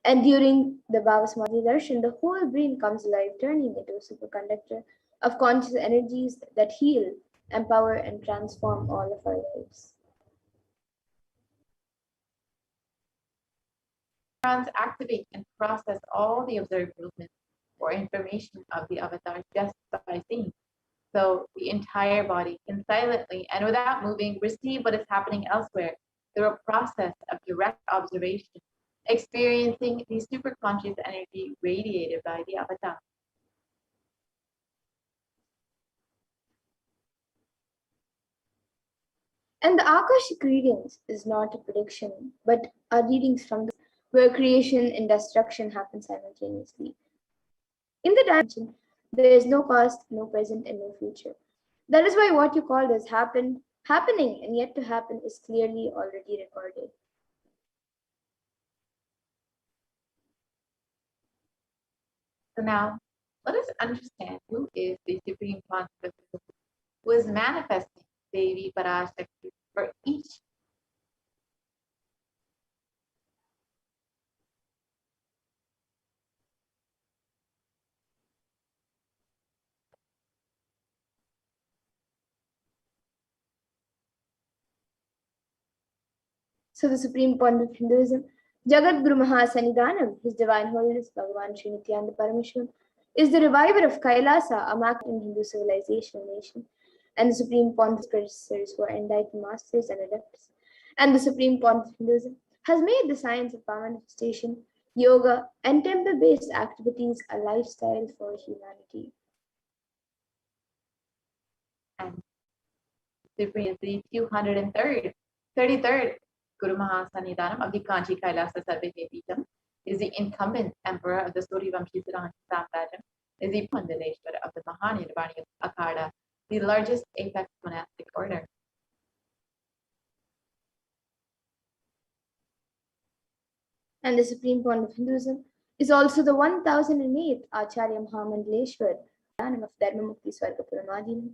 And during the Bhavasmadhi darshan, the whole brain comes alive, turning into a superconductor of conscious energies that heal, empower, and transform all of our lives. Neurons activate and process all the observed movements or information of the avatar just by seeing. So the entire body can silently and without moving receive what is happening elsewhere through a process of direct observation, experiencing the superconscious energy radiated by the avatar. And the Akashic readings is not a prediction, but are readings from the where creation and destruction happen simultaneously. In the dimension, there is no past, no present, and no future. That is why what you called as happening, and yet to happen is clearly already recorded. So now, let us understand who is the Supreme Consciousness, who is manifesting Devi Parashakti for each. So the Supreme Point of Hinduism, Jagat Guru Mahasannidhanam, His Divine Holiness Bhagavan Sri Nithyananda Paramashivam, is the reviver of Kailasa, a mark in Hindu civilization nation, and the Supreme Point of predecessors who are enlightened masters and adepts. And the Supreme Point of Hinduism has made the science of power manifestation, yoga, and temple-based activities a lifestyle for humanity. And Supreme is the 33rd Guru Mahasannidhanam of the Kanchi Kailasa Sarvadevitam, is the incumbent emperor of the Suryavanshi Samrajam, is the Pandaleshwara of the Mahanirvani Akhada, the largest apex monastic order. And the Supreme Point of Hinduism is also the 1008th Acharya Mahamandaleshwar of Dharmamukti Swargapuramadinam,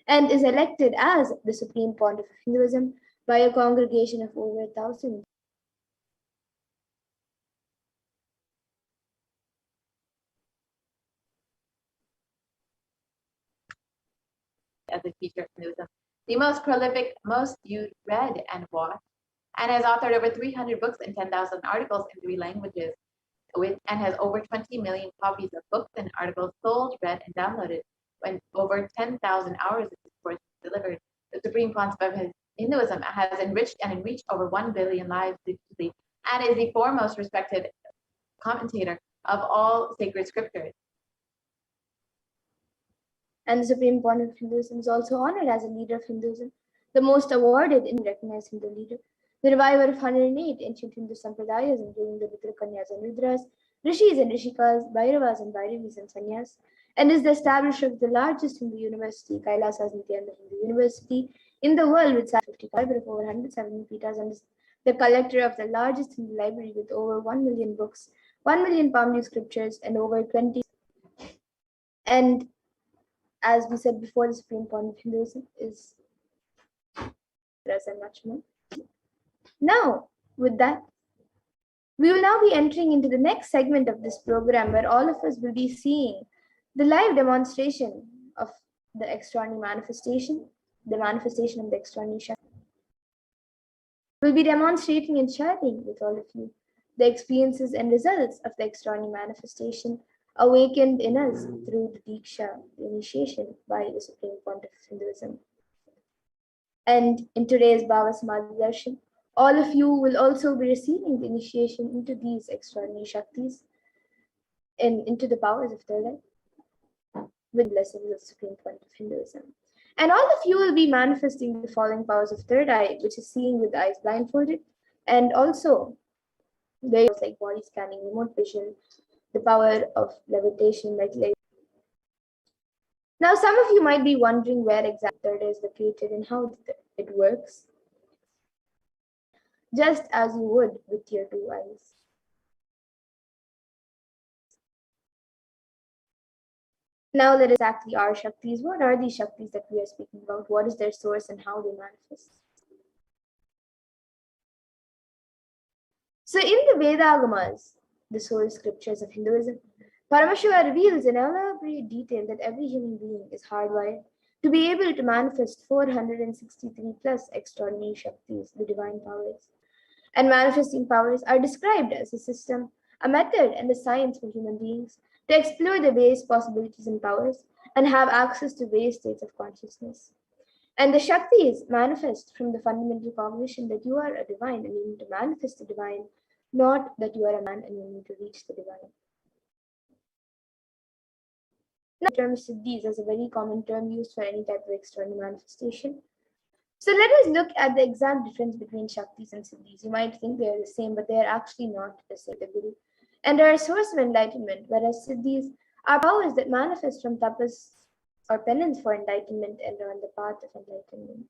and is elected as the Supreme Point of Hinduism by a congregation of over 1,000. As a teacher of Hinduism, the most prolific, most viewed, read, and watched, and has authored over 300 books and 10,000 articles in 3 languages, and has over 20 million copies of books and articles sold, read, and downloaded, when over 10,000 hours of discourse delivered. The supreme concept of Hinduism has enriched and enriched over 1 billion lives digitally, and is the foremost respected commentator of all sacred scriptures. And the Supreme Point of Hinduism is also honored as a leader of Hinduism, the most awarded and recognized Hindu leader, the reviver of 108 ancient Hindu sampradayas, including the Rudrakanyas and Rudras, Rishis and Rishikas, Bhairavas and Bhairavis and Sannyas, and is the establisher of the largest Hindu university, Kailasa's Nithyananda Hindu University, in the world with 50 of over 170 pitas, and is the collector of the largest Hindu library with over 1 million books, 1 million Pali scriptures, and over 20. And as we said before, the Supreme Point of Hinduism is Rasa and much more. Now, with that, we will now be entering into the next segment of this program where all of us will be seeing the live demonstration of the extraordinary manifestation, the manifestation of the extraordinary Shakti. We'll be demonstrating and sharing with all of you the experiences and results of the extraordinary manifestation awakened in us through the Diksha, the initiation by the Supreme Point of Hinduism. And in today's Bhavasmadhi darshan, all of you will also be receiving the initiation into these extraordinary Shaktis and into the powers of their life with blessings of Supreme Point of Hinduism. And all of you will be manifesting the following powers of third eye, which is seeing with eyes blindfolded, and also the like body scanning, remote vision, the power of levitation, like now, some of you might be wondering where exactly third eye is located and how it works, just as you would with your 2 eyes. Now, let us exactly our Shaktis. What are these Shaktis that we are speaking about? What is their source and how they manifest? So, in the Vedagamas, the soul scriptures of Hinduism, Paramashiva reveals in elaborate detail that every human being is hardwired to be able to manifest 463 plus extraordinary Shaktis, the divine powers. And manifesting powers are described as a system, a method, and a science for human beings to explore the various possibilities and powers and have access to various states of consciousness. And the Shaktis manifest from the fundamental cognition that you are a divine and you need to manifest the divine, not that you are a man and you need to reach the divine. Now, the term Siddhis is a very common term used for any type of external manifestation. So let us look at the exact difference between Shaktis and Siddhis. You might think they are the same, but they are actually not the same. The Guru. And they are a source of enlightenment, whereas Siddhis are powers that manifest from tapas or penance for enlightenment and are on the path of enlightenment.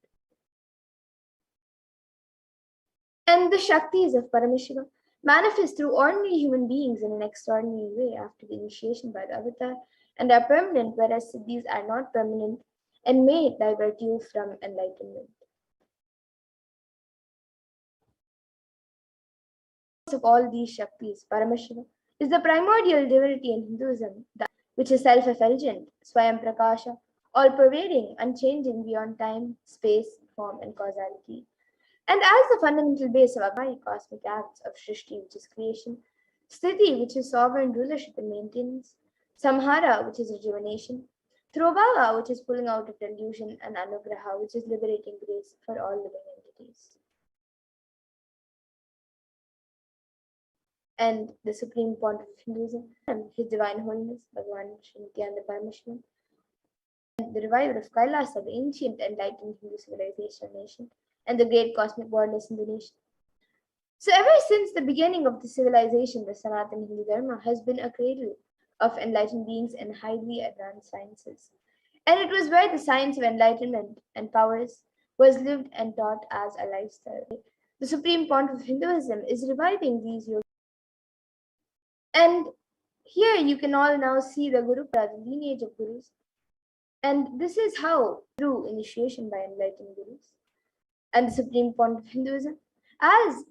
And the Shaktis of Paramashiva manifest through ordinary human beings in an extraordinary way after the initiation by the avatar and are permanent, whereas Siddhis are not permanent and may divert you from enlightenment. Of all these Shaktis, Paramashiva is the primordial divinity in Hinduism, which is self-effulgent, Swayam Prakasha, all-pervading, unchanging beyond time, space, form, and causality. And as the fundamental base of Akai, cosmic acts of Shrishti, which is creation, Sthiti, which is sovereign rulership and maintenance, Samhara, which is rejuvenation, Throbhava, which is pulling out of delusion, and Anugraha, which is liberating grace for all living entities. And the Supreme Pontiff of Hinduism, His Divine Holiness, Bhagavan Sri Nithyananda Paramashivam, and the reviver of Kailasa, the ancient enlightened Hindu civilization nation, and the great cosmic borderless Indonesia. So ever since the beginning of the civilization, the Sanatana Hindu Dharma has been a cradle of enlightened beings and highly advanced sciences. And it was where the science of enlightenment and powers was lived and taught as a lifestyle. The Supreme Pontiff of Hinduism is reviving these yoga. And here you can all now see the Guru, the lineage of Gurus. And this is how, through initiation by enlightened Gurus, and the Supreme Pontiff of Hinduism, as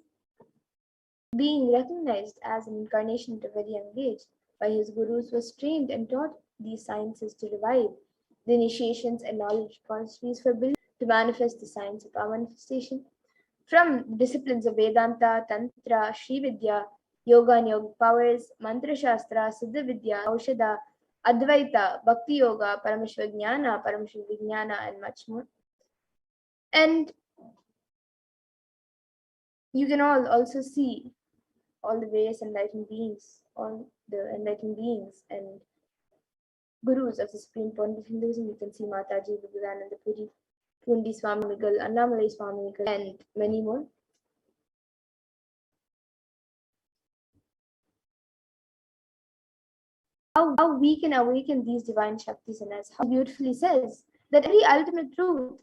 being recognized as an incarnation at a very young age by his Gurus, was trained and taught these sciences to revive the initiations and knowledge repositories for building to manifest the science of our manifestation from disciplines of Vedanta, Tantra, Sri Vidya, Yoga and Yogic powers, Mantra Shastra, Siddha Vidya, Aushadha, Advaita, Bhakti Yoga, Paramashiva Jnana, Paramashiva Vijnana, and much more. And you can all also see all the various enlightened beings, all the enlightened beings and Gurus of the Supreme Pontiff of Hinduism. You can see Mataji, Vivekananda Puri, Pundi Swamigal, Annamalai Swamigal, and many more. How we can awaken these divine Shaktis in us. How beautifully says that every ultimate truth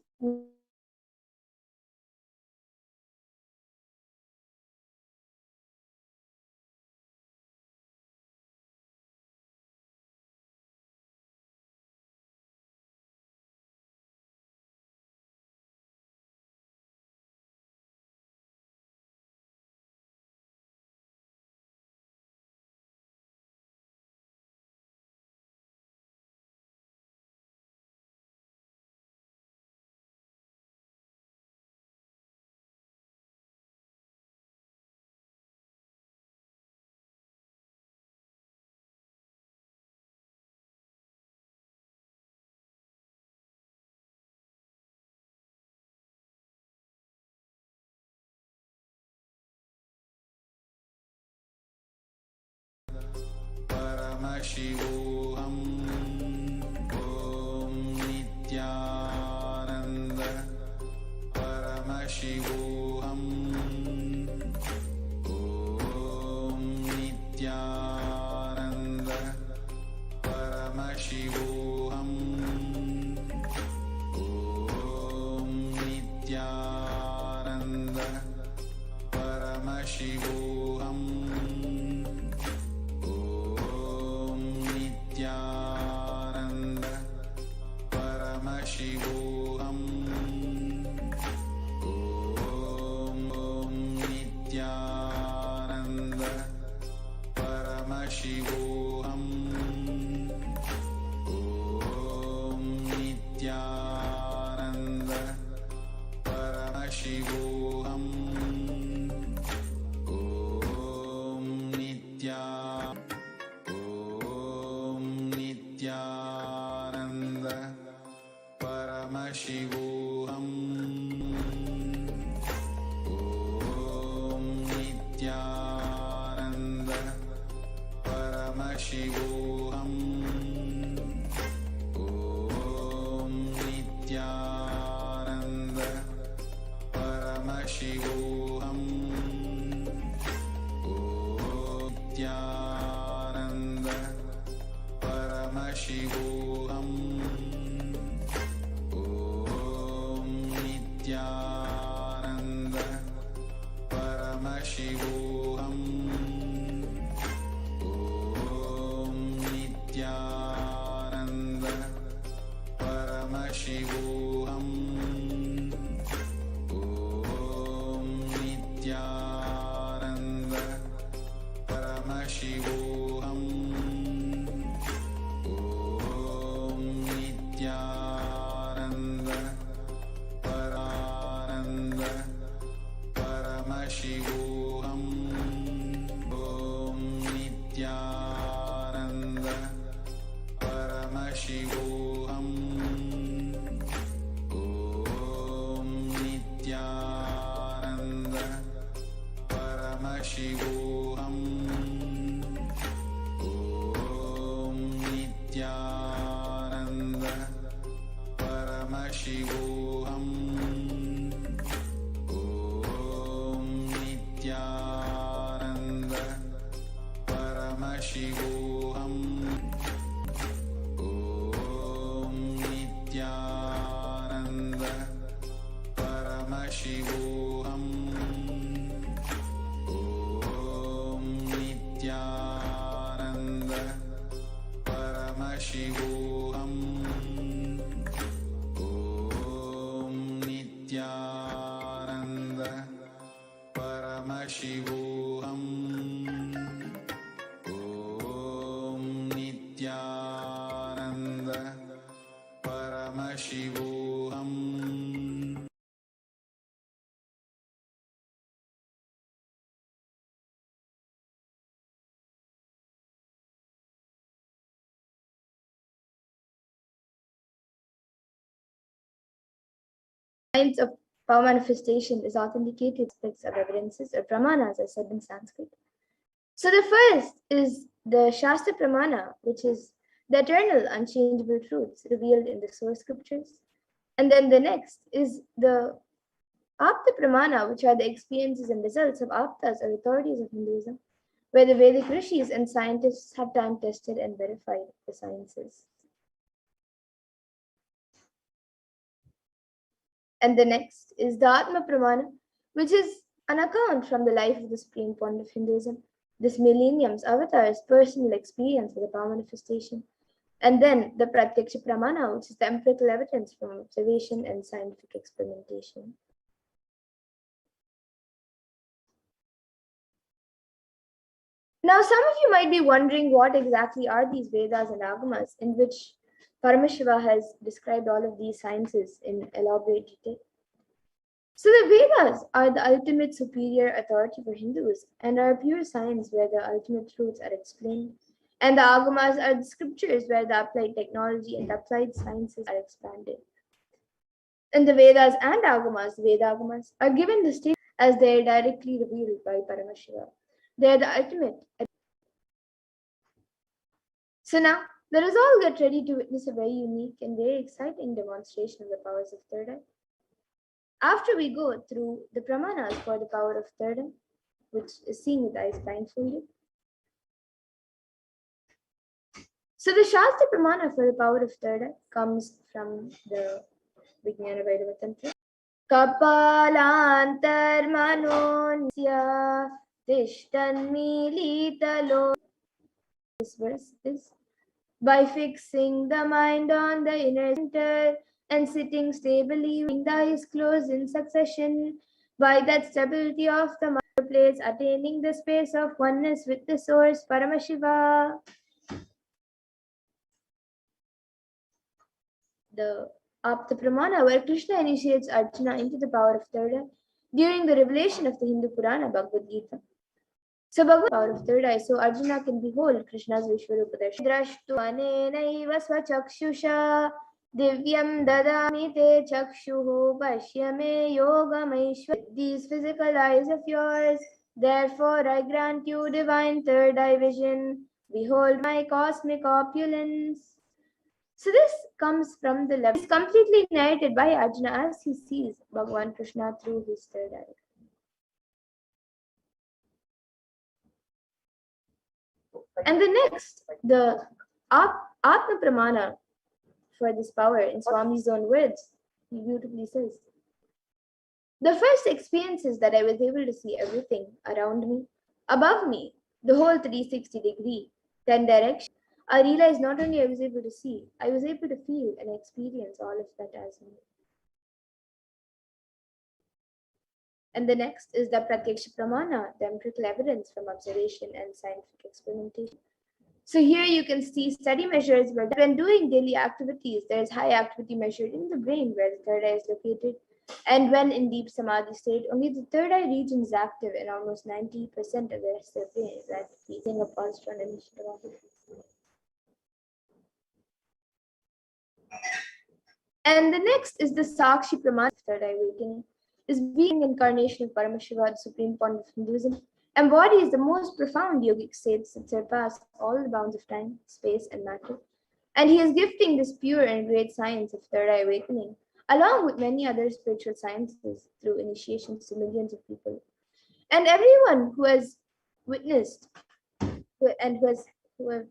Paramashivoham Om Nithyananda Paramashivoham Om Nithyananda Paramashivoham Om Nithyananda Paramashivoham Nithyananda Paramashivoham Om Nithyananda Paramashivoham Paramashivoham. Om Nithyananda Paramashivoham. Om Nithyananda Paramashivoham. Om Nithyananda Paramashivoham. Om Nithyananda Paramashivoham. Nithyananda Paramashivoham. Om Nithyananda Paramashivoham. Om Nithyananda Paramashivoham. Om Nithyananda Paramashivoham. Om Nithyananda Paramashivoham. Om Nithyananda Paramashivoham. Om Nithyananda Paramashivoham. Om Nithyananda Paramashivoham. Om Nithyananda Paramashivoham. Om Nithyananda Paramashivoham. Om Nithyananda Paramashivoham. Om Nithyananda Paramashivoham. Om Nithyananda Paramashivoham. Science of power manifestation is authenticated aspects of evidences or pramanas, as said in Sanskrit. So the first is the Shastra Pramana, which is the eternal, unchangeable truths revealed in the source scriptures. And then the next is the Apta Pramana, which are the experiences and results of Aptas or authorities of Hinduism, where the Vedic rishis and scientists have time tested and verified the sciences. And the next is the Atma Pramana, which is an account from the life of the Supreme Point of Hinduism, this millennium's avatar's personal experience with the power manifestation. And then the Pratyaksha Pramana, which is the empirical evidence from observation and scientific experimentation. Now, some of you might be wondering what exactly are these Vedas and Agamas in which Paramashiva has described all of these sciences in elaborate detail. So the Vedas are the ultimate superior authority for Hindus and are pure science where the ultimate truths are explained. And the Agamas are the scriptures where the applied technology and applied sciences are expanded. And the Vedas and Agamas, Vedagamas, are given the state as they are directly revealed by Paramashiva. They are the ultimate. So now, let us all get ready to witness a very unique and very exciting demonstration of the powers of third eye. After we go through the pramanas for the power of third eye, which is seen with eyes blindfolded. So the Shastra Pramana for the power of third eye comes from the Vijnana Vaidava Tantra. Kapalantar manonsya tishtan militalo. This verse is by fixing the mind on the inner center and sitting stably with the eyes closed in succession. By that stability of the mind, place, attaining the space of oneness with the source, Paramashiva. The Apta Pramana, where Krishna initiates Arjuna into the power of third eye during the revelation of the Hindu Purana Bhagavad Gita. So Bhagavad power of third eye, so Arjuna can behold Krishna's Vishwarupa darshan. Drashtu anenaiva swachakshusha divyam dadami te chakshuhu pashya me yogamaishwar. These physical eyes of yours, therefore I grant you divine third eye vision. Behold my cosmic opulence. So this comes from the level. It's completely narrated by Arjuna as he sees Bhagavan Krishna through his third eye. And the next, the Atma Pramana for this power in Swami's own words, he beautifully says, the first experience is that I was able to see everything around me, above me, the whole 360-degree, 10 directions. I realized not only I was able to see, I was able to feel and experience all of that as me. And the next is the Pratyaksha Pramana, the empirical evidence from observation and scientific experimentation. So here you can see study measures where when doing daily activities, there is high activity measured in the brain where the third eye is located. And when in deep samadhi state, only the third eye region is active and almost 90% of the rest of the brain is active, using a positive initiative of it. And the next is the Sakshi Pramana, third eye awakening, is being incarnation of Paramashiva, the supreme point of Hinduism, embodies the most profound yogic states that surpass all the bounds of time, space, and matter. And he is gifting this pure and great science of third eye awakening, along with many other spiritual sciences, through initiations to millions of people. And everyone who has witnessed who have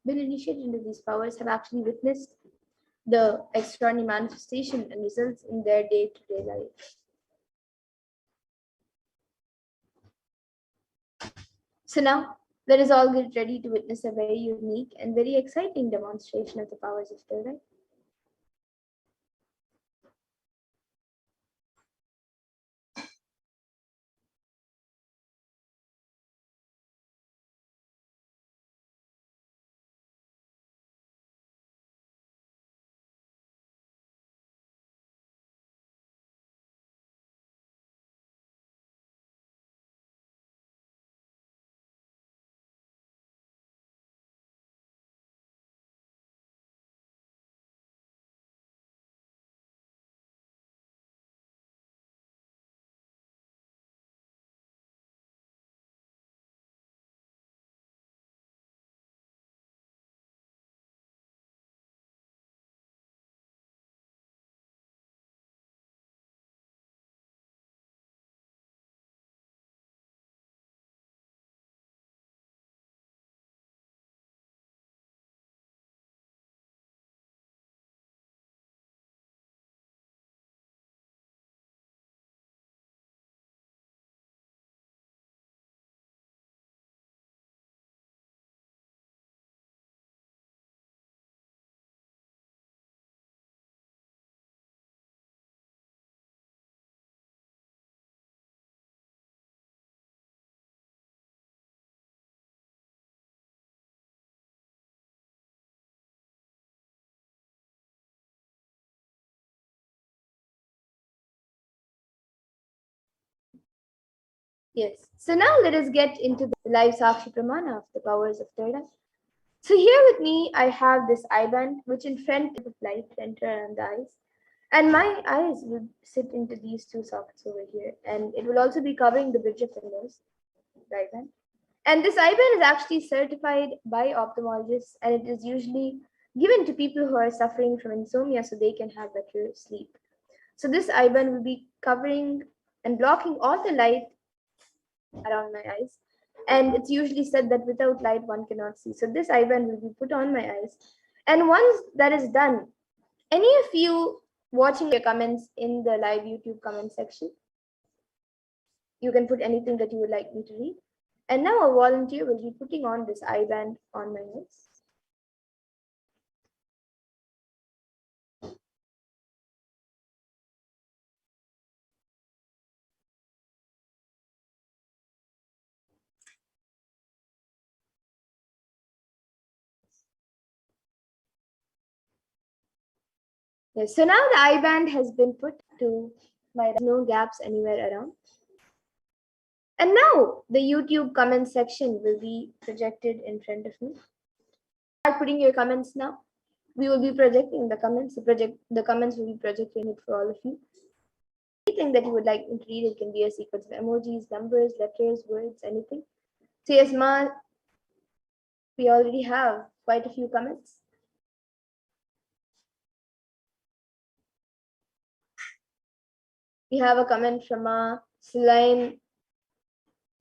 been initiated into these powers have actually witnessed the extraordinary manifestation and results in their day-to-day life. So now, let us all get ready to witness a very unique and very exciting demonstration of the powers of third eye. Yes. So now let us get into the live Sakshi Pramana of the powers of third eye. So here with me, I have this eye band, which in front of light center around the eyes. And my eyes will sit into these two sockets over here. And it will also be covering the bridge of the nose, the eye band. And this eye band is actually certified by ophthalmologists, and it is usually given to people who are suffering from insomnia so they can have better sleep. So this eye band will be covering and blocking all the light around my eyes. And it's usually said that without light, one cannot see. So this eye band will be put on my eyes. And once that is done, any of you watching your comments in the live YouTube comment section, you can put anything that you would like me to read. And now a volunteer will be putting on this eye band on my eyes. Yes, so now the I band has been put to my no gaps anywhere around. And now the YouTube comment section will be projected in front of me. Start putting your comments now. We will be projecting the comments. The comments will be projected for all of you. Anything that you would like me to read, it can be a sequence of emojis, numbers, letters, words, anything. So yes, Ma, we already have quite a few comments. We have a comment from Sulaim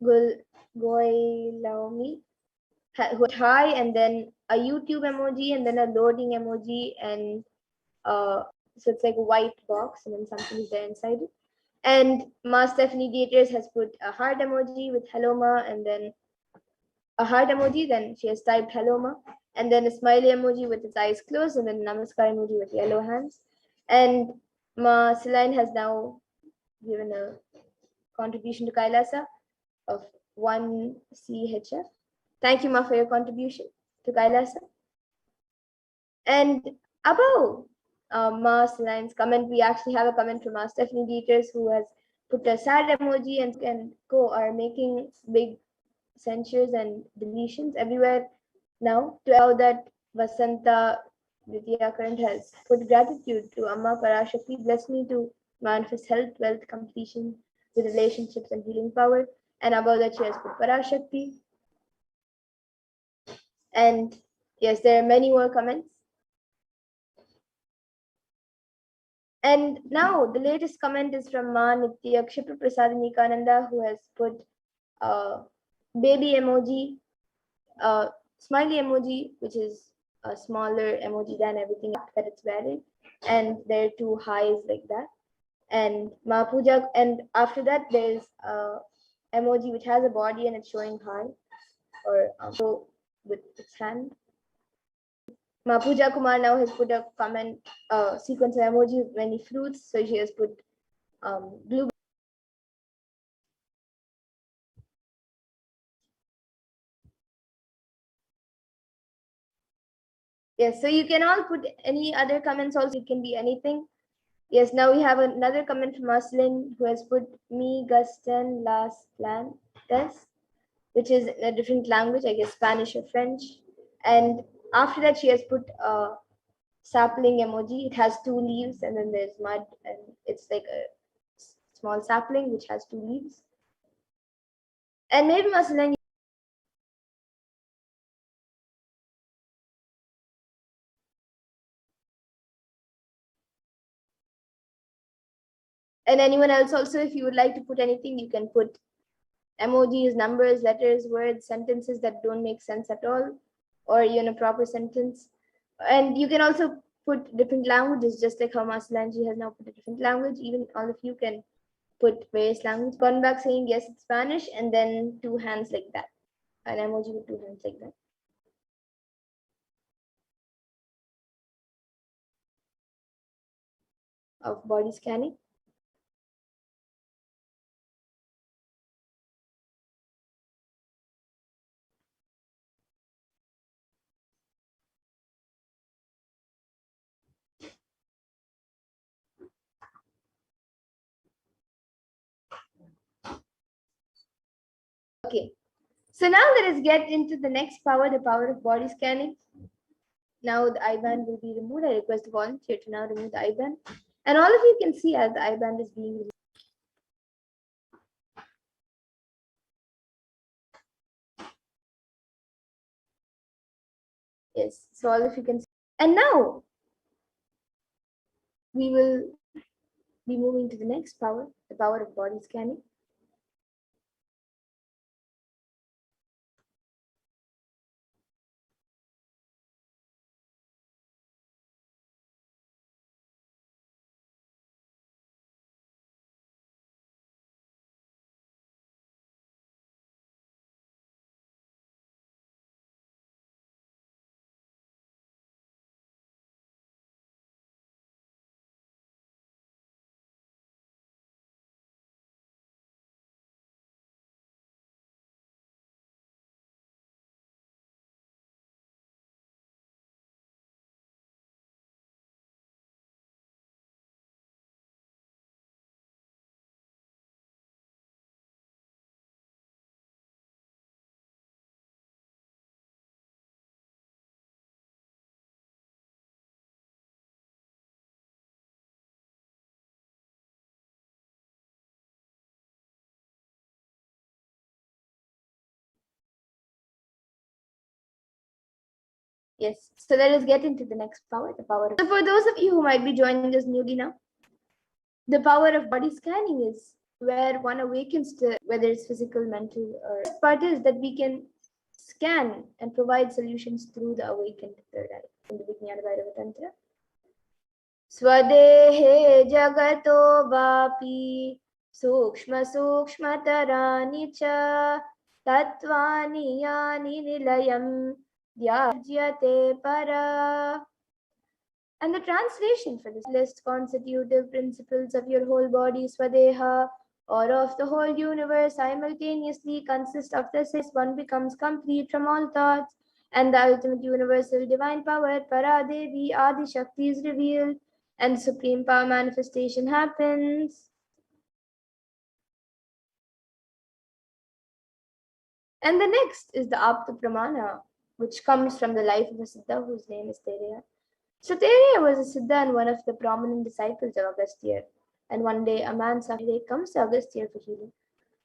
Goilaumi, hi, and then a YouTube emoji, and then a loading emoji, and so it's like a white box, and then something is there inside it. And Ma Stephanie Gators has put a heart emoji with hello Ma, and then a heart emoji, then she has typed hello Ma, and then a smiley emoji with its eyes closed, and then namaskar emoji with yellow hands. And Ma Celine has now given a contribution to Kailasa of 1 CHF. Thank you, Ma, for your contribution to Kailasa. And above Ma Celine's comment, we actually have a comment from Stephanie Dieters, who has put a sad emoji, and co are making big censures and deletions everywhere now to allow that Vasanta Vidya Current has put gratitude to Amma Parashakti, bless me to manifest health, wealth, completion with relationships and healing power. And above that, she has put Parashakti. And yes, there are many more comments. And now the latest comment is from Ma Nitya Kshipra Prasad Nikananda, who has put baby emoji, smiley emoji, which is a smaller emoji than everything that it's wearing, and there are two highs like that. And Ma Puja, and after that there's a emoji which has a body and it's showing high, or with its hand. Ma Puja Kumar now has put a comment, sequence of emojis with many fruits, so she has put blue. Yes, so you can all put any other comments also, it can be anything. Yes, now we have another comment from Aslin, who has put me Guston las plantas, which is a different language, I guess Spanish or French. And after that, she has put a sapling emoji. It has two leaves, and then there's mud, and it's like a small sapling which has two leaves. And maybe Aslin, and anyone else also, if you would like to put anything, you can put emojis, numbers, letters, words, sentences that don't make sense at all, or a proper sentence. And you can also put different languages, just like how Masalanji has now put a different language. Even all of you can put various languages. Gone back saying yes, it's Spanish, and then two hands like that, an emoji with two hands like that. Of body scanning. Okay, so now let us get into the next power, the power of body scanning. Now the IBAN will be removed. I request the volunteer to now remove the IBAN. And all of you can see as the IBAN is being removed. Yes, so all of you can see. And now we will be moving to the next power, the power of body scanning. Yes, so let us get into the next power, the power of. So for those of you who might be joining us newly now, the power of body scanning is where one awakens to whether it's physical, mental, or part is that we can scan and provide solutions through the awakened third eye in the Vijnana Bhairava Tantra. Swadehe jagato vapi sukshma sukshmatarani cha tatvani yani nilayam dhyajyate para. And the translation for this list constitutive principles of your whole body, Swadeha, or of the whole universe simultaneously consist of the six. One becomes complete from all thoughts, and the ultimate universal divine power, Paradevi Adi Shakti, is revealed, and supreme power manifestation happens. And the next is the Apta Pramana, which comes from the life of a Siddha whose name is Tereya. So Tereya was a Siddha and one of the prominent disciples of Agastya. And one day a man Sahide comes to Agastya for healing.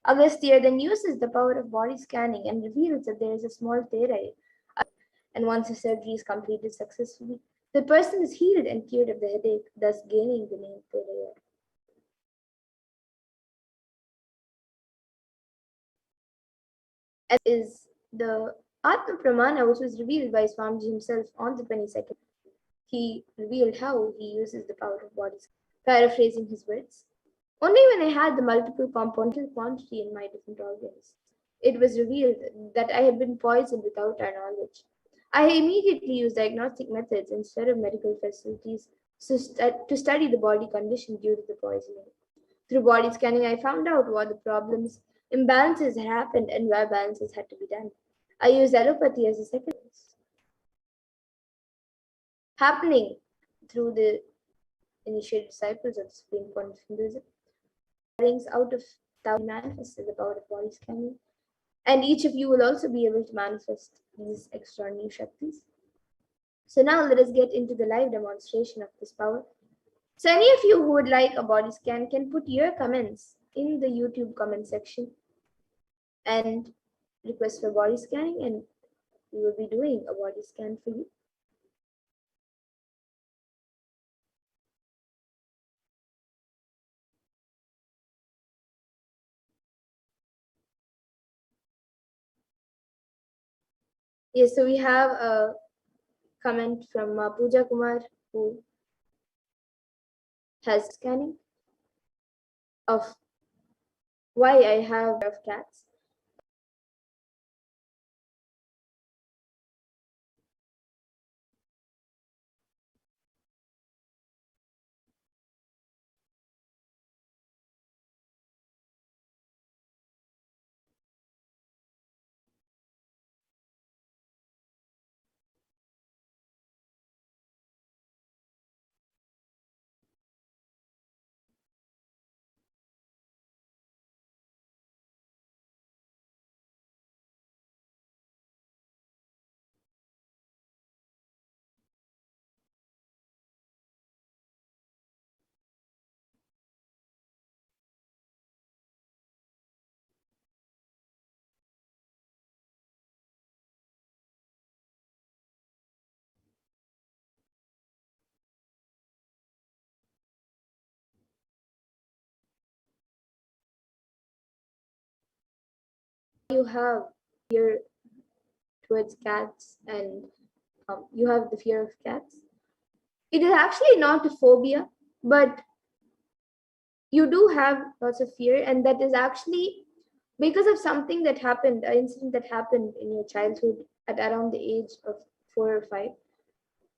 Agastya then uses the power of body scanning and reveals that there is a small Tereya. And once the surgery is completed successfully, the person is healed and cured of the headache, thus gaining the name Tereya. As is the Atma Pramana, which was revealed by Swamiji himself on the 22nd. He revealed how he uses the power of body. Paraphrasing his words, only when I had the multiple component quantity in my different organs, it was revealed that I had been poisoned without our knowledge. I immediately used diagnostic methods instead of medical facilities to study the body condition due to the poisoning. Through body scanning, I found out what the problems, imbalances had happened, and where balances had to be done. I used allopathy as a second happening through the initiated disciples of the Supreme Point of Hinduism. Brings out of thousand manifested the power of body scanning. And each of you will also be able to manifest these extraordinary Shaktis. So now let us get into the live demonstration of this power. So any of you who would like a body scan can put your comments in the YouTube comment section and request for body scanning, and we will be doing a body scan for you. Yes, so we have a comment from Pooja Kumar, who has scanning of why I have of cats. You have fear towards cats and you have the fear of cats. It is actually not a phobia, but you do have lots of fear, and that is actually because of something that happened, an incident that happened in your childhood at around the age of 4 or 5.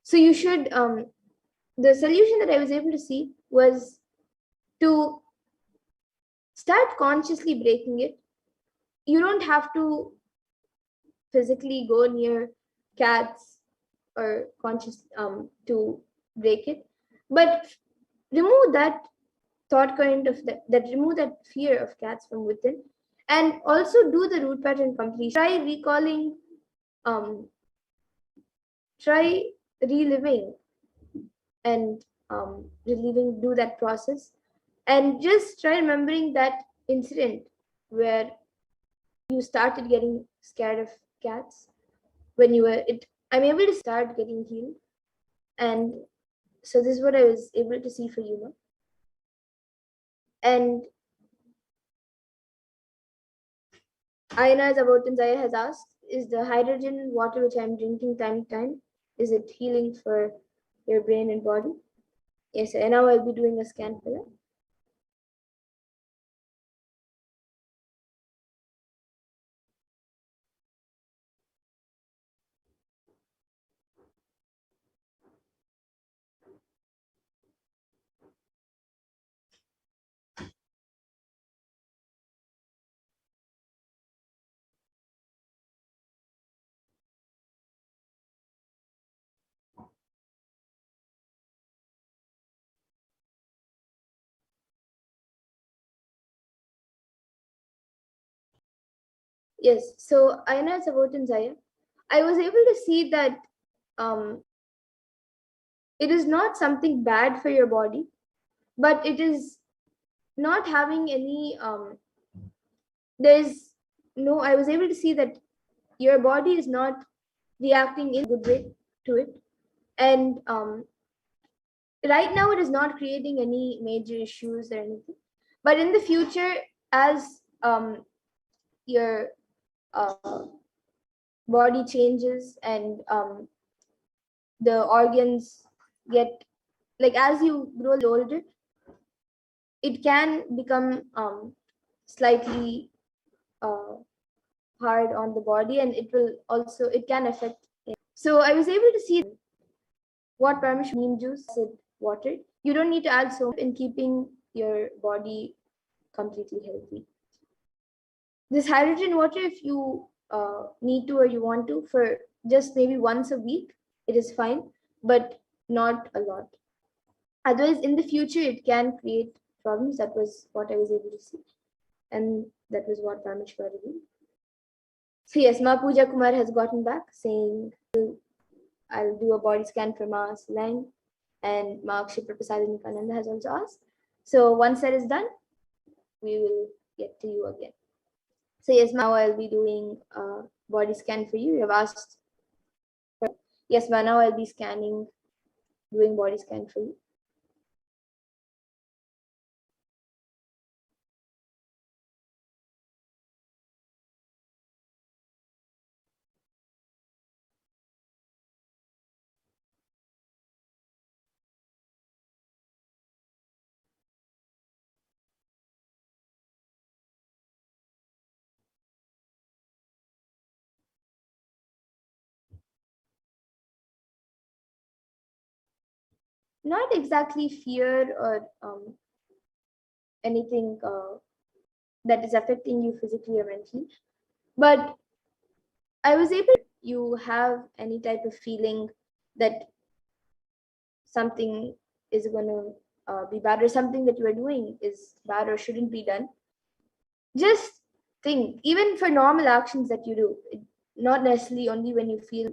So you should, the solution that I was able to see was to start consciously breaking it. You don't have to physically go near cats or conscious to break it, but remove that thought current of that remove that fear of cats from within, and also do the root pattern completion. Try recalling, try reliving and reliving, do that process, and just try remembering that incident where you started getting scared of cats when you were it. I'm able to start getting healed. And so this is what I was able to see for you now. And Ayana Zabotanzaya has asked, is the hydrogen water which I'm drinking time to time, is it healing for your brain and body? Yes, and now I'll be doing a scan for that. Yes, so Ayana Zabotanzaya, I was able to see that it is not something bad for your body, but it is not having any there's no, I was able to see that your body is not reacting in a good way to it. And right now it is not creating any major issues or anything. But in the future, as your body changes and the organs get, like, as you grow older, it can become slightly uh, hard on the body, and it will also, it can affect it. So I was able to see what Parashakti neem juice with water. You don't need to add soap in keeping your body completely healthy. This hydrogen water, if you need to or you want to, for just maybe once a week, it is fine, but not a lot. Otherwise, in the future, it can create problems. That was what I was able to see. And that was what Parashakti revealed. So yes, Ma Pooja Kumar has gotten back saying, I'll do a body scan for Ma Lang, and Ma Kshipra Prasad Nithyananda has also asked. So once that is done, we will get to you again. So yes, now I'll be doing a body scan for you. You have asked. Yes, ma, now I'll be scanning, doing body scan for you. Not exactly fear or anything that is affecting you physically or mentally, but I was able. You have any type of feeling that something is going to be bad, or something that you are doing is bad or shouldn't be done. Just think, even for normal actions that you do, not necessarily only when you feel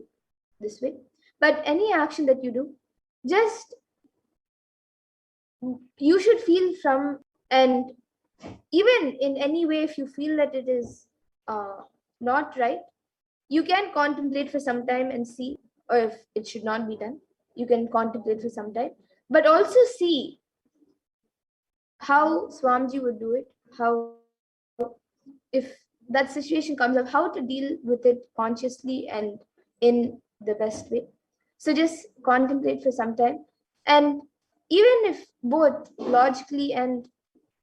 this way, but any action that you do, just you should feel from, and even in any way, if you feel that it is not right, you can contemplate for some time and see, or if it should not be done, you can contemplate for some time, but also see how Swamiji would do it, how, if that situation comes up, how to deal with it consciously and in the best way. So just contemplate for some time. And even if both logically and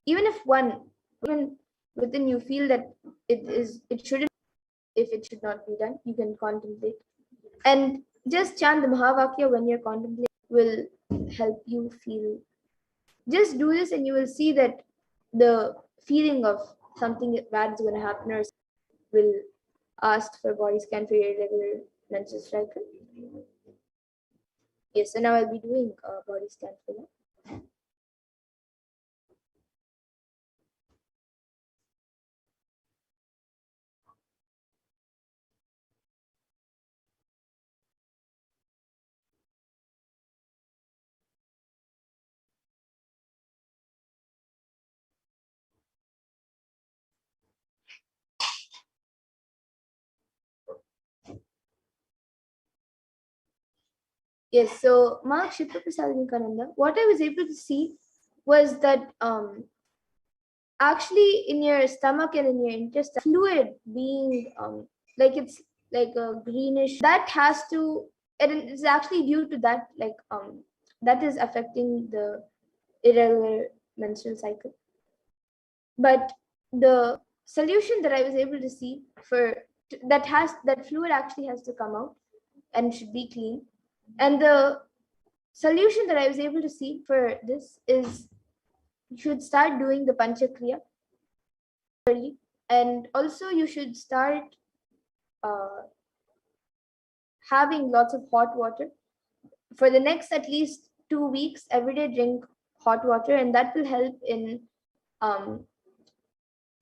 even if one, even within you feel that it shouldn't, if it should not be done, you can contemplate. And just chant the Mahavakya when you're contemplating will help you feel. Just do this and you will see that the feeling of something bad is going to happen, or will ask for body scan for your irregular menstrual cycle. Yes, so now I'll be doing a body scan for that. Yes, so Mark Shivaprasad, what I was able to see was that actually in your stomach and in your intestine, fluid being like it's like a greenish, that has to, and it's actually due to that, like that is affecting the irregular menstrual cycle. But the solution that I was able to see for that fluid actually has to come out and should be clean. And the solution that I was able to see for this is you should start doing the Panchakriya early, and also you should start uh, having lots of hot water for the next at least 2 weeks. Every day, drink hot water, and that will help in um,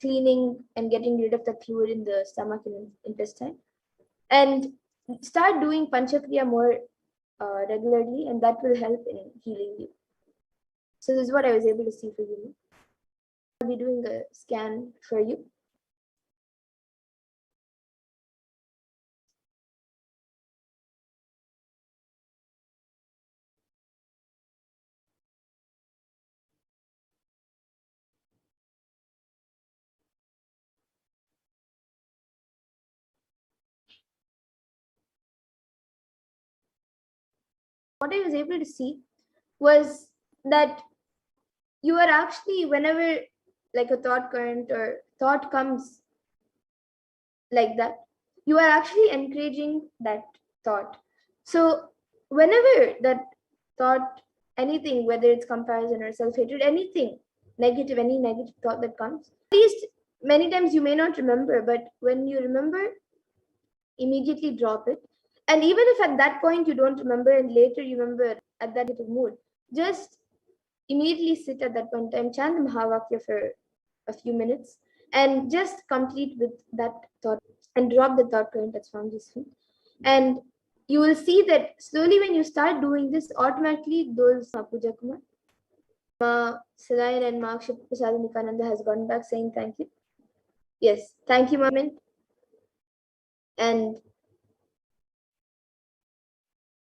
cleaning and getting rid of the fluid in the stomach and intestine. And start doing Panchakriya more regularly, and that will help in healing you. So this is what I was able to see for you. I'll be doing a scan for you. What I was able to see was that you are actually, whenever like a thought current or thought comes like that, you are actually encouraging that thought. So whenever that thought, anything, whether it's comparison or self-hatred, anything negative, any negative thought that comes, at least many times you may not remember, but when you remember, immediately drop it. And even if at that point you don't remember and later you remember at that negative mood, just immediately sit at that point in time, chant the Mahavakya for a few minutes, and just complete with that thought and drop the thought current that's from this feet. And you will see that slowly when you start doing this, automatically those Puja Kumar, Ma Sadayan and Mark Nithyananda has gone back saying thank you. Yes, thank you, Mom. And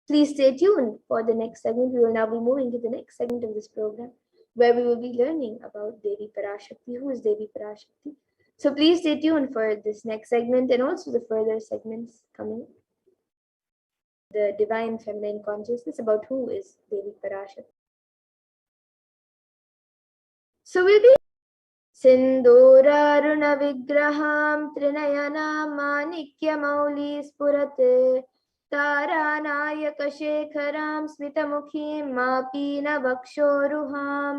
please stay tuned for the next segment. We will now be moving to the next segment of this program, where we will be learning about Devi Parashakti. Who is Devi Parashakti? So please stay tuned for this next segment and also the further segments coming. The divine feminine consciousness about who is Devi Parashakti. So we'll be Sindhuraruna Vigraham Trinayana Manikya Mauli Spurate तारानायकशेखरां स्मितमुखीं मापीनवक्षोरुहां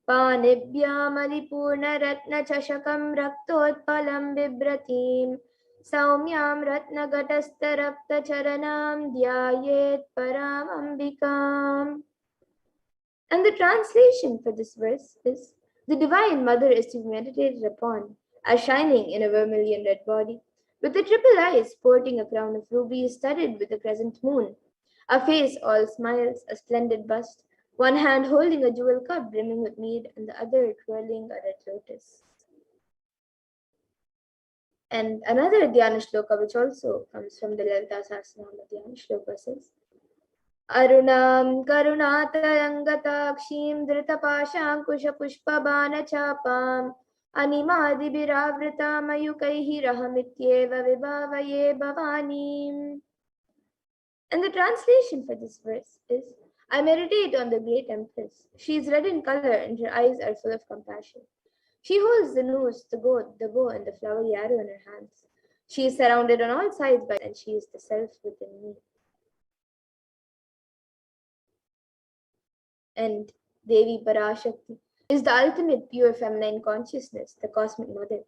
पाणिभ्यामलिपूर्णरत्नचषकं रक्तोत्पलं बिभ्रतीं सौम्यां रत्नघटस्थरक्तचरणां ध्यायेत् परामम्बिकाम्. And the translation for this verse is, the Divine Mother is to be meditated upon as shining in a vermilion red body, with the triple eyes sporting a crown of rubies studded with a crescent moon, a face all smiles, a splendid bust, one hand holding a jewel cup brimming with mead, and the other twirling a red lotus. And another Dhyana shloka, which also comes from the Lalita Sahasranama Dhyana shloka, says, Arunam karunatarangataakshim dhritapashankushpushpabanachapam animadibhiravritam ayukaihi rahamityeva vibhavaye bhavanim. And the translation for this verse is, I meditate on the great empress. She is red in color and her eyes are full of compassion. She holds the noose, the goat, the bow, and the flowery arrow in her hands. She is surrounded on all sides by, and she is the self within me. And Devi Parashakti is the ultimate pure feminine consciousness, the cosmic mother.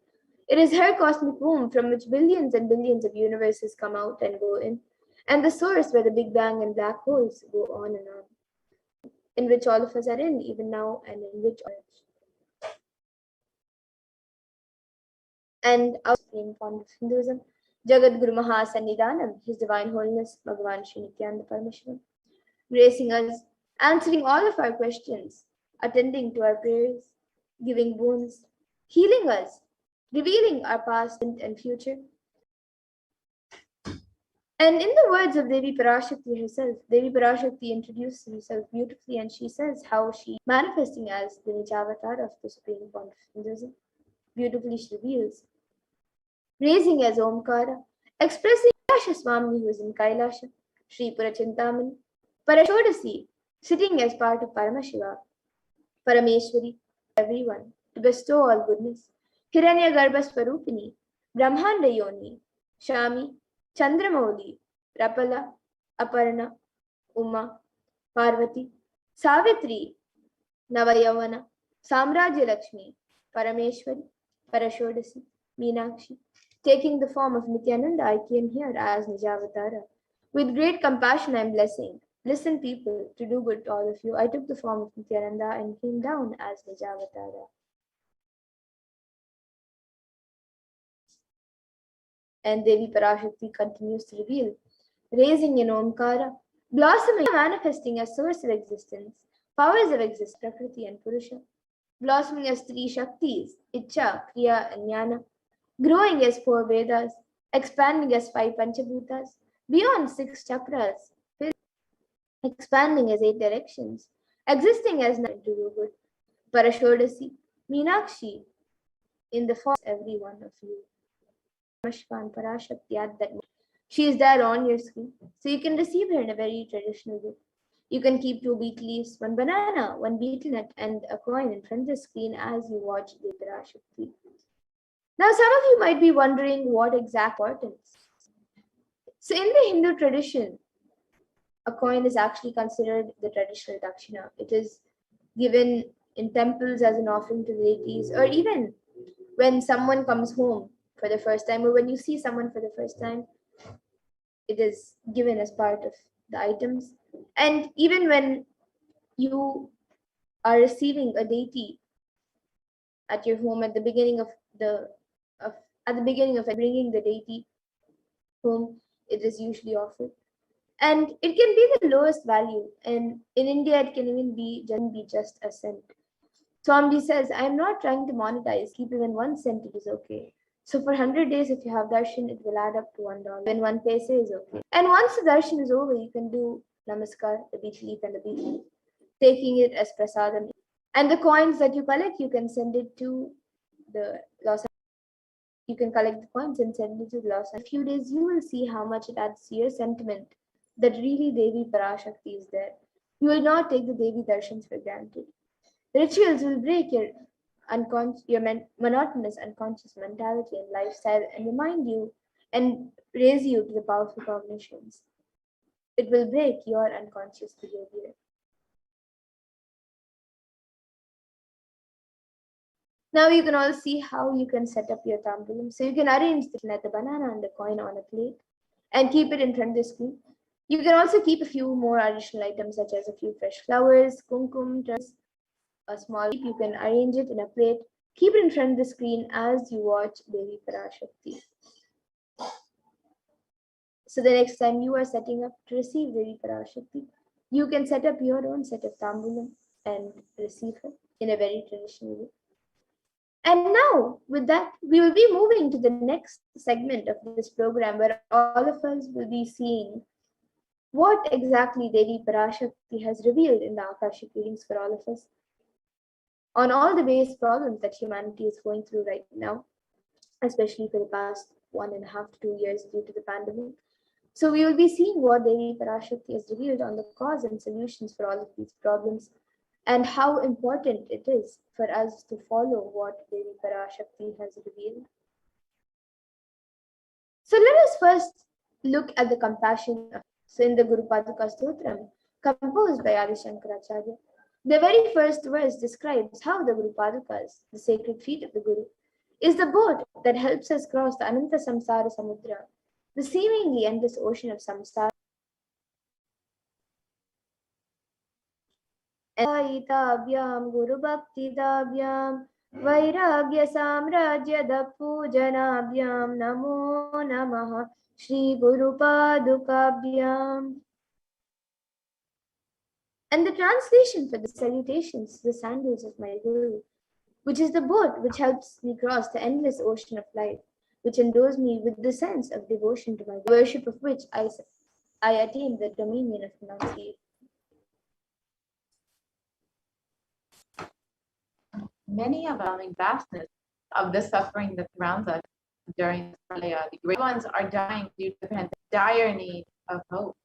It is her cosmic womb from which billions and billions of universes come out and go in, and the source where the Big Bang and black holes go on and on, in which all of us are in, even now, and in which all. And our supreme founder of Hinduism, Jagat Guru Mahasannidhanam, His Divine Holiness Bhagavan Sri Nithyananda Paramashivam, gracing us, answering all of our questions, attending to our prayers, giving boons, healing us, revealing our past and future, And in the words of Devi Parashakti herself, Devi Parashakti introduces herself beautifully, and she says how she manifesting as the Nijavatar of the Supreme Point of Hinduism. Beautifully she reveals, raising as Omkara, expressing Kailasha Swami who is in Kailasha, Sri Purachintamani, Parashodasi, sitting as part of Paramashiva, Parameshwari, everyone, to bestow all goodness, Hiranya Garbha Swarupini, Brahmanda Yoni, Shami, Chandramauli, Rapala, Aparna, Uma, Parvati, Savitri, Navayavana, Samrajya Lakshmi, Parameshwari, Parashodasi, Meenakshi. Taking the form of Nithyananda, I came here as Nijavatara. With great compassion I am blessing. Listen, people, to do good to all of you. I took the form of Nithyananda and came down as Nijavatara. And Devi Parashakti continues to reveal, raising in Omkara, blossoming, manifesting as source of existence, powers of existence, Prakriti and Purusha, blossoming as three Shaktis, Icha, Kriya, and Jnana, growing as four Vedas, expanding as five Panchabhutas, beyond six chakras, expanding as eight directions, existing as nine to do good, Parashodasi, Meenakshi, in the form of every one of you. Paramashivoham, Parashakti at that moment. She is there on your screen, so you can receive her in a very traditional way. You can keep two beet leaves, one banana, one betel nut, and a coin in front of the screen as you watch the Parashakti. Now, some of you might be wondering what exact importance. So, in the Hindu tradition, a coin is actually considered the traditional dakshina. It is given in temples as an offering to the deities, or even when someone comes home for the first time, or when you see someone for the first time, it is given as part of the items. And even when you are receiving a deity at your home at the beginning of bringing the deity home, it is usually offered. And it can be the lowest value. And in India, it can even be just a cent. Swamiji says, I am not trying to monetize. Keep even 1 cent, it is okay. So for 100 days, if you have darshan, it will add up to $1. When 1 paise is okay. And once the darshan is over, you can do namaskar, the beech leaf and the beech leaf, taking it as prasadam. And the coins that you collect, you can send it to the Los. You can collect the coins and send it to the Los. In a few days, you will see how much it adds to your sentiment that really Devi Parashakti is there. You will not take the Devi darshans for granted. The rituals will break your monotonous unconscious mentality and lifestyle and remind you and raise you to the powerful cognitions. It will break your unconscious behavior. Now you can all see how you can set up your tambulam. So you can arrange the banana and the coin on a plate and keep it in front of the screen. You can also keep a few more additional items such as a few fresh flowers, kumkum, a small heap. You can arrange it in a plate. Keep it in front of the screen as you watch Devi Parashakti. So the next time you are setting up to receive Devi Parashakti, you can set up your own set of tambulam and receive her in a very traditional way. And now, with that, we will be moving to the next segment of this program where all of us will be seeing what exactly Devi Parashakti has revealed in the Akashic readings for all of us on all the various problems that humanity is going through right now, especially for the past 1.5 to 2 years due to the pandemic. So we will be seeing what Devi Parashakti has revealed on the cause and solutions for all of these problems, and how important it is for us to follow what Devi Parashakti has revealed. So let us first look at the compassion of, so in the Guru Paduka Stotram, composed by Adi Shankaracharya, the very first verse describes how the Guru Padukas, the sacred feet of the Guru, is the boat that helps us cross the Ananta Samsara Samudra, the seemingly endless ocean of samsara. Aitabhyam Guru Bhakti Dabhyam Vairagya Samrajya Pujanabhyam Namo Namaha Shri Guru Padukabhyam. And the translation for the salutations, the sandals of my Guru, which is the boat which helps me cross the endless ocean of life, which endows me with the sense of devotion to my worship of which I attain the dominion of renunciation. Many overwhelming vastness of the suffering that surrounds us during Pralaya. The great ones are dying due to the dire need of hope.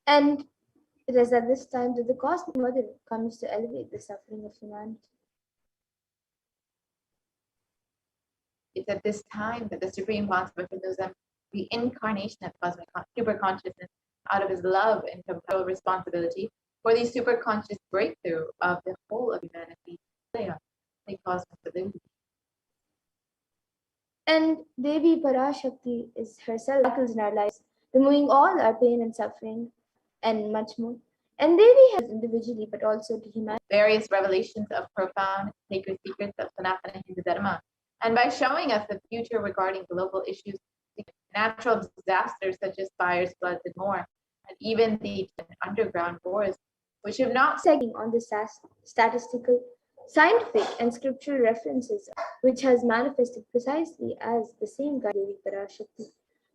And it is at this time that the Cosmic Mother comes to elevate the suffering of humanity. It's at this time that the Supreme Concept of Hinduism, the incarnation of cosmic super consciousness, out of his love and compelled responsibility for the super conscious breakthrough of the whole of humanity, the cosmic divinity. And Devi Parashakti is herself miracles in our lives, removing all our pain and suffering, and much more. And Devi has individually, but also to humanity. Various revelations of profound sacred secrets of Sanatana Hindu Dharma. And by showing us the future regarding global issues, natural disasters such as fires, floods, and more, and even the underground wars, which have not segging on the statistical, scientific, and scriptural references, which has manifested precisely as the same God, Devi Parashakti,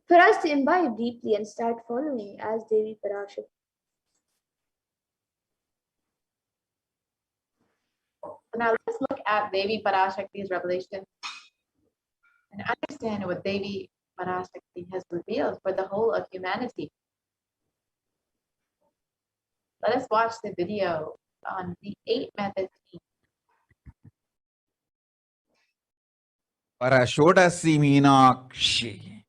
for us to imbibe deeply and start following as Devi Parashakti. So now let's look at Devi Parashakti's revelation and understand what Devi Parashakti has revealed for the whole of humanity. Let us watch the video on the 8 methods. Parashodasi Meenakshi,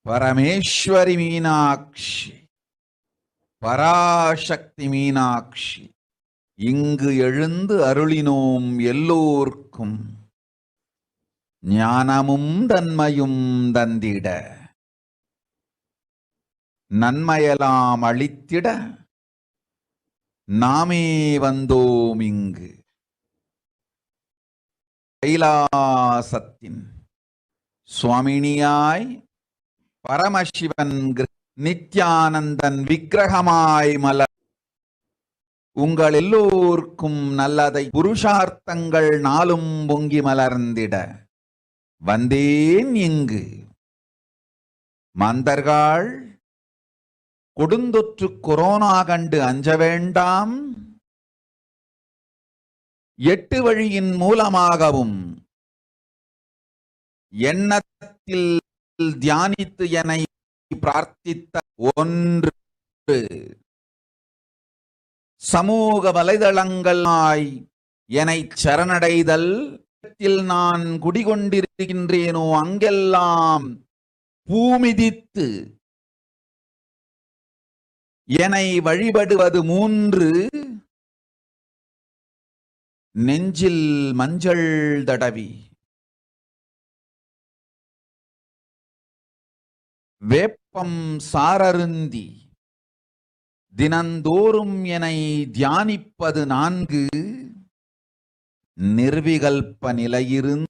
Parameshwari Meenakshi, Parashakti Meenakshi, இங்கு எழுந்து அருளினோம் எல்லோர்க்கும் ஞானமும் தன்மையும் தந்திட நன்மையெல்லாம் அளித்திட நாமே வந்தோம் இங்கு கைலாசத்தின் சுவாமினியாய் பரமசிவன் நித்யானந்தன் விக்கிரகமாய் மலர் உங்கள் எல்லோர்க்கும் நல்லதை புருஷார்த்தங்கள் நாளும் பொங்கி மலர்ந்திட வந்தேன் இங்கு. மாந்தர்கள் கொடுந்தொற்று கொரோனா கண்டு அஞ்ச வேண்டாம். 8 வழியின் மூலமாகவும் எண்ணத்தில் தியானித்து என்னை பிரார்த்தித்த ஒன்று சமூக வலைதளங்களாய் என்னை சரணடைதல். நான் குடிகொண்டிருக்கின்றேனோ அங்கெல்லாம் பூமிதித்து என்னை வழிபடுவது 3 நெஞ்சில் மஞ்சள் தடவி வேப்பம் சாரருந்தி தினந்தோறும் என்னை தியானிப்பது 4 நிர்விகல்ப நிலையிருந்து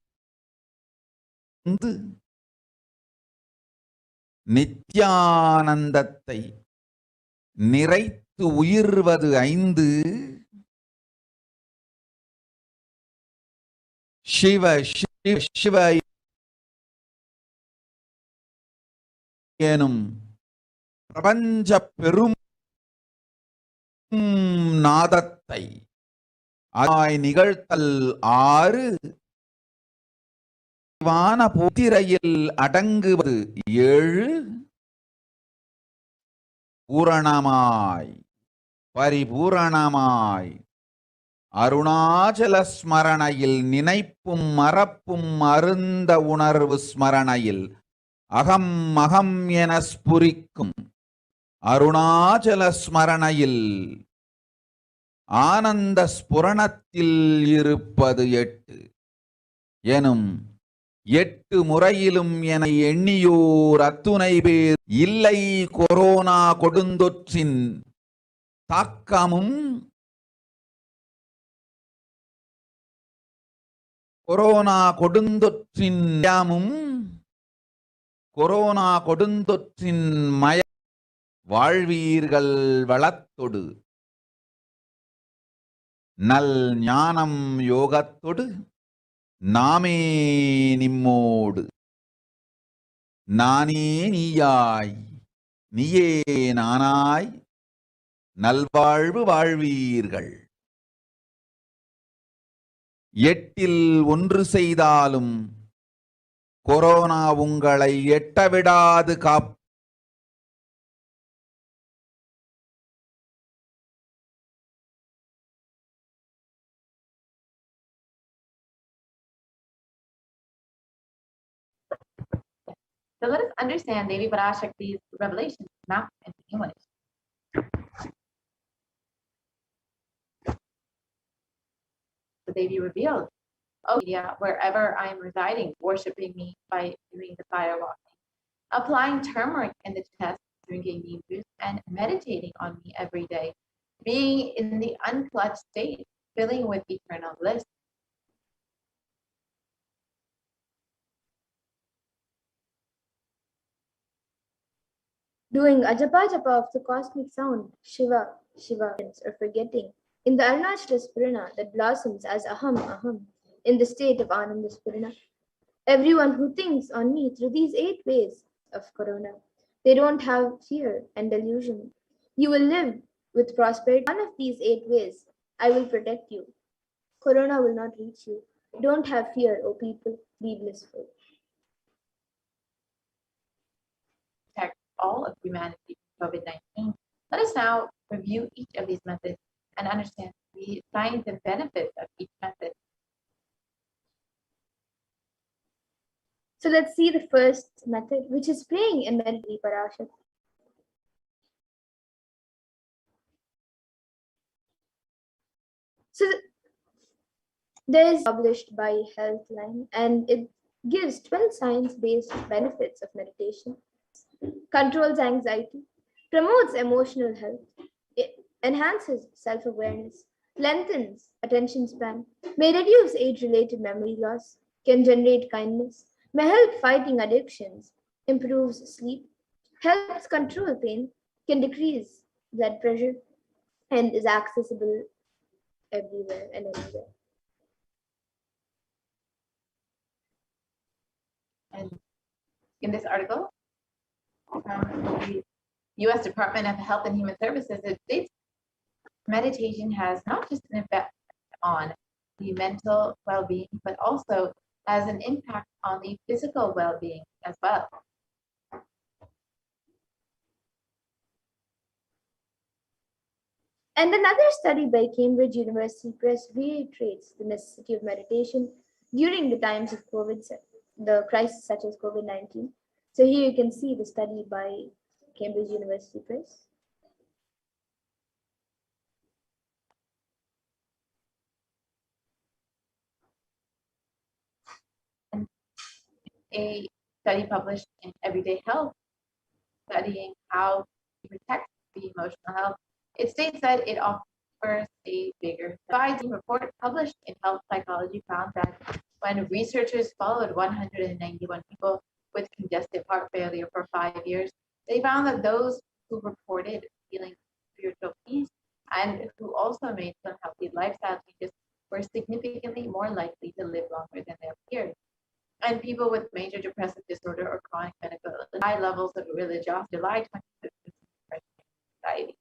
நித்யானந்தத்தை நிறைத்து உயிர்வது 5 சிவ சிவ சிவ எனும் பிரபஞ்ச பெரும் நாதத்தை நிகழ்த்தல் 6 புத்திரையில் அடங்குவது 7 பூரணமாய் பரிபூரணமாய் அருணாச்சல ஸ்மரணையில் நினைப்பும் மறப்பும் அருந்த உணர்வு ஸ்மரணையில் அகம் அகம் என ஸ்புரிக்கும் அருணாச்சல ஸ்மரணையில் ஆனந்த ஸ்புரணத்தில் இருப்பது 8 எனும் 8 முறையிலும் என எண்ணியோர் அத்துணை பேர் இல்லை கொரோனா கொடுந்தொற்றின் தாக்கமும் கொரோனா கொடுந்தொற்றின் கொரோனா கொடுந்தொற்றின் மய வாழ்வீர்கள் வளத்தொடு நல் ஞானம் யோகத்தொடு நாமே நிம்மோடு நானே நீயாய் நீயே நானாய் நல்வாழ்வு வாழ்வீர்கள். எட்டில் ஒன்று செய்தாலும் கொரோனா உங்களை எட்டவிடாது காப். So let us understand Devi Parashakti's revelation map into English. The Devi revealed, "Oh, yeah, wherever I am residing, worshiping me by doing the fire walking, applying turmeric in the chest, drinking neem juice, and meditating on me every day, being in the unclutched state, filling with eternal bliss." Doing ajapa japa of the cosmic sound, Shiva, Shiva, or forgetting, in the Arunachala Spurana that blossoms as Aham, Aham, in the state of Ananda Spurana. Everyone who thinks on me through these 8 ways of Corona, they don't have fear and delusion. You will live with prosperity. One of these 8 ways, I will protect you. Corona will not reach you. Don't have fear, O people, be blissful. Protect all of humanity from COVID-19. Let us now review each of these methods and understand the science and benefits of each method. So let's see the first method, which is praying and meditating Parashakti. So there is published by Healthline, and it gives 12 science-based benefits of meditation. Controls anxiety, promotes emotional health, it enhances self-awareness, lengthens attention span, may reduce age-related memory loss, can generate kindness, may help fighting addictions, improves sleep, helps control pain, can decrease blood pressure, and is accessible everywhere and anywhere. And in this article from the U.S. Department of Health and Human Services, it states meditation has not just an effect on the mental well-being, but also has an impact on the physical well-being as well. And another study by Cambridge University Press reiterates the necessity of meditation during the times of COVID, the crisis such as COVID-19. So here you can see the study by Cambridge University Press. A study published in Everyday Health studying how to protect the emotional health. It states that it offers a bigger report published in Health Psychology found that when researchers followed 191 people with congestive heart failure for 5 years, they found that those who reported feeling spiritual peace and who also made some healthy lifestyle changes were significantly more likely to live longer than their peers. And people with major depressive disorder or chronic medical illness, high levels of religiosity, July 25th, anxiety.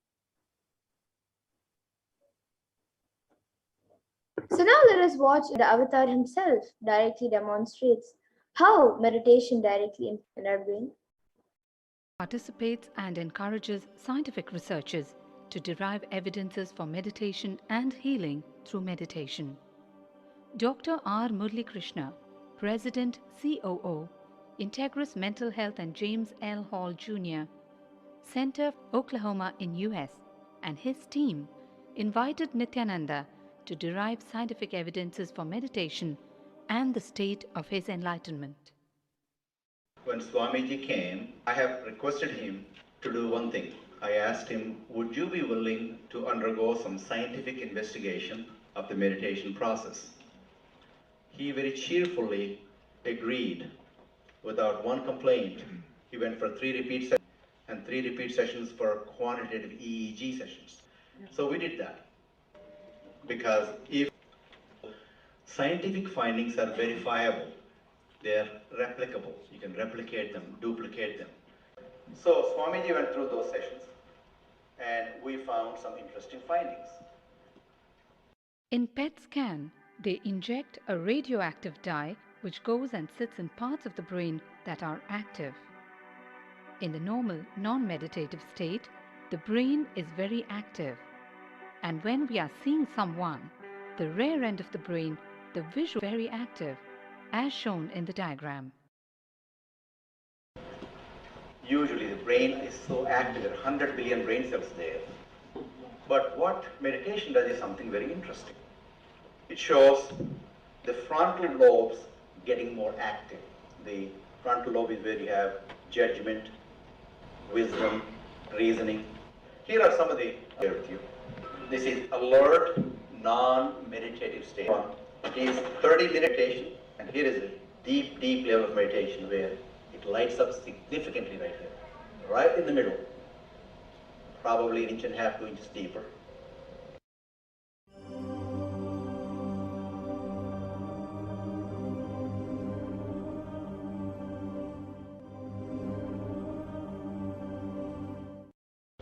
So now let us watch the avatar himself directly demonstrates how meditation directly impacts our brain. Participates and encourages scientific researchers to derive evidences for meditation and healing through meditation. Dr. R. Murli Krishna, President COO, Integris Mental Health and James L. Hall Jr., Center, Oklahoma in US, and his team invited Nithyananda to derive scientific evidences for meditation and the state of his enlightenment. When Swamiji came, I have requested him to do one thing. I asked him, would you be willing to undergo some scientific investigation of the meditation process? He very cheerfully agreed without one complaint. He went for 3 repeat sessions and 3 repeat sessions for quantitative EEG sessions. So we did that. because if scientific findings are verifiable, they are replicable. You can replicate them, duplicate them. So Swamiji went through those sessions and we found some interesting findings. In PET scan, they inject a radioactive dye which goes and sits in parts of the brain that are active. In the normal, non-meditative state, the brain is very active. And when we are seeing someone, the rear end of the brain, the visual is very active, as shown in the diagram. Usually the brain is so active, there are 100 billion brain cells there. But what meditation does is something very interesting. It shows the frontal lobes getting more active. The frontal lobe is where you have judgment, wisdom, reasoning. Here are some of the share with you. This is alert, non-meditative state. It is 30 meditation, and here is a deep, deep level of meditation where it lights up significantly right here, right in the middle, probably an inch and a half, 2 inches deeper.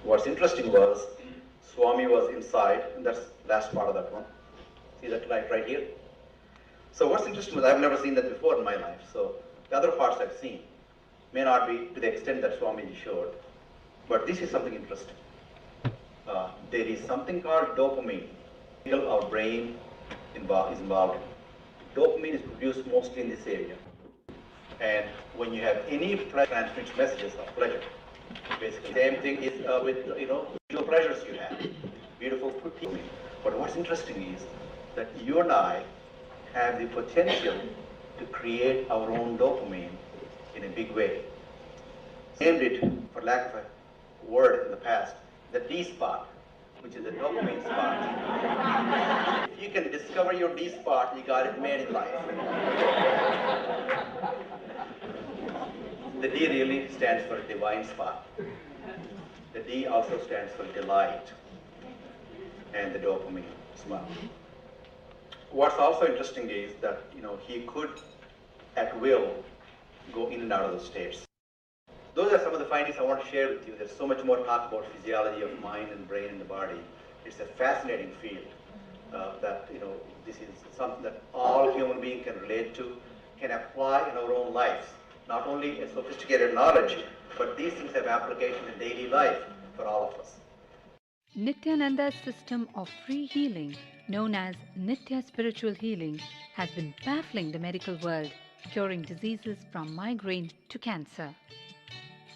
What's interesting was Swami was inside, and that's the last part of that one. See that light right here? So what's interesting was I've never seen that before in my life. So the other parts I've seen may not be to the extent that Swamiji showed, but this is something interesting. There is something called dopamine. Our brain is involved. Dopamine is produced mostly in this area. And when you have any pleasure, transmits messages of pleasure. Basically, same thing is with visual pleasures you have, beautiful people. But what's interesting is that you and I have the potential to create our own dopamine in a big way. Named it, for lack of a word in the past, the D spot, which is the dopamine spot. If you can discover your D spot, you got it made in life. The D really stands for divine spot. The D also stands for delight and the dopamine spot. What's also interesting is that he could at will go in and out of those states. Those are some of the findings I want to share with you. There's so much more talk about physiology of mind and brain and the body. It's a fascinating field that this is something that all human beings can relate to, can apply in our own lives. Not only a sophisticated knowledge, but these things have application in daily life for all of us. Nithyananda's system of free healing, known as Nithya Spiritual Healing, has been baffling the medical world, curing diseases from migraine to cancer.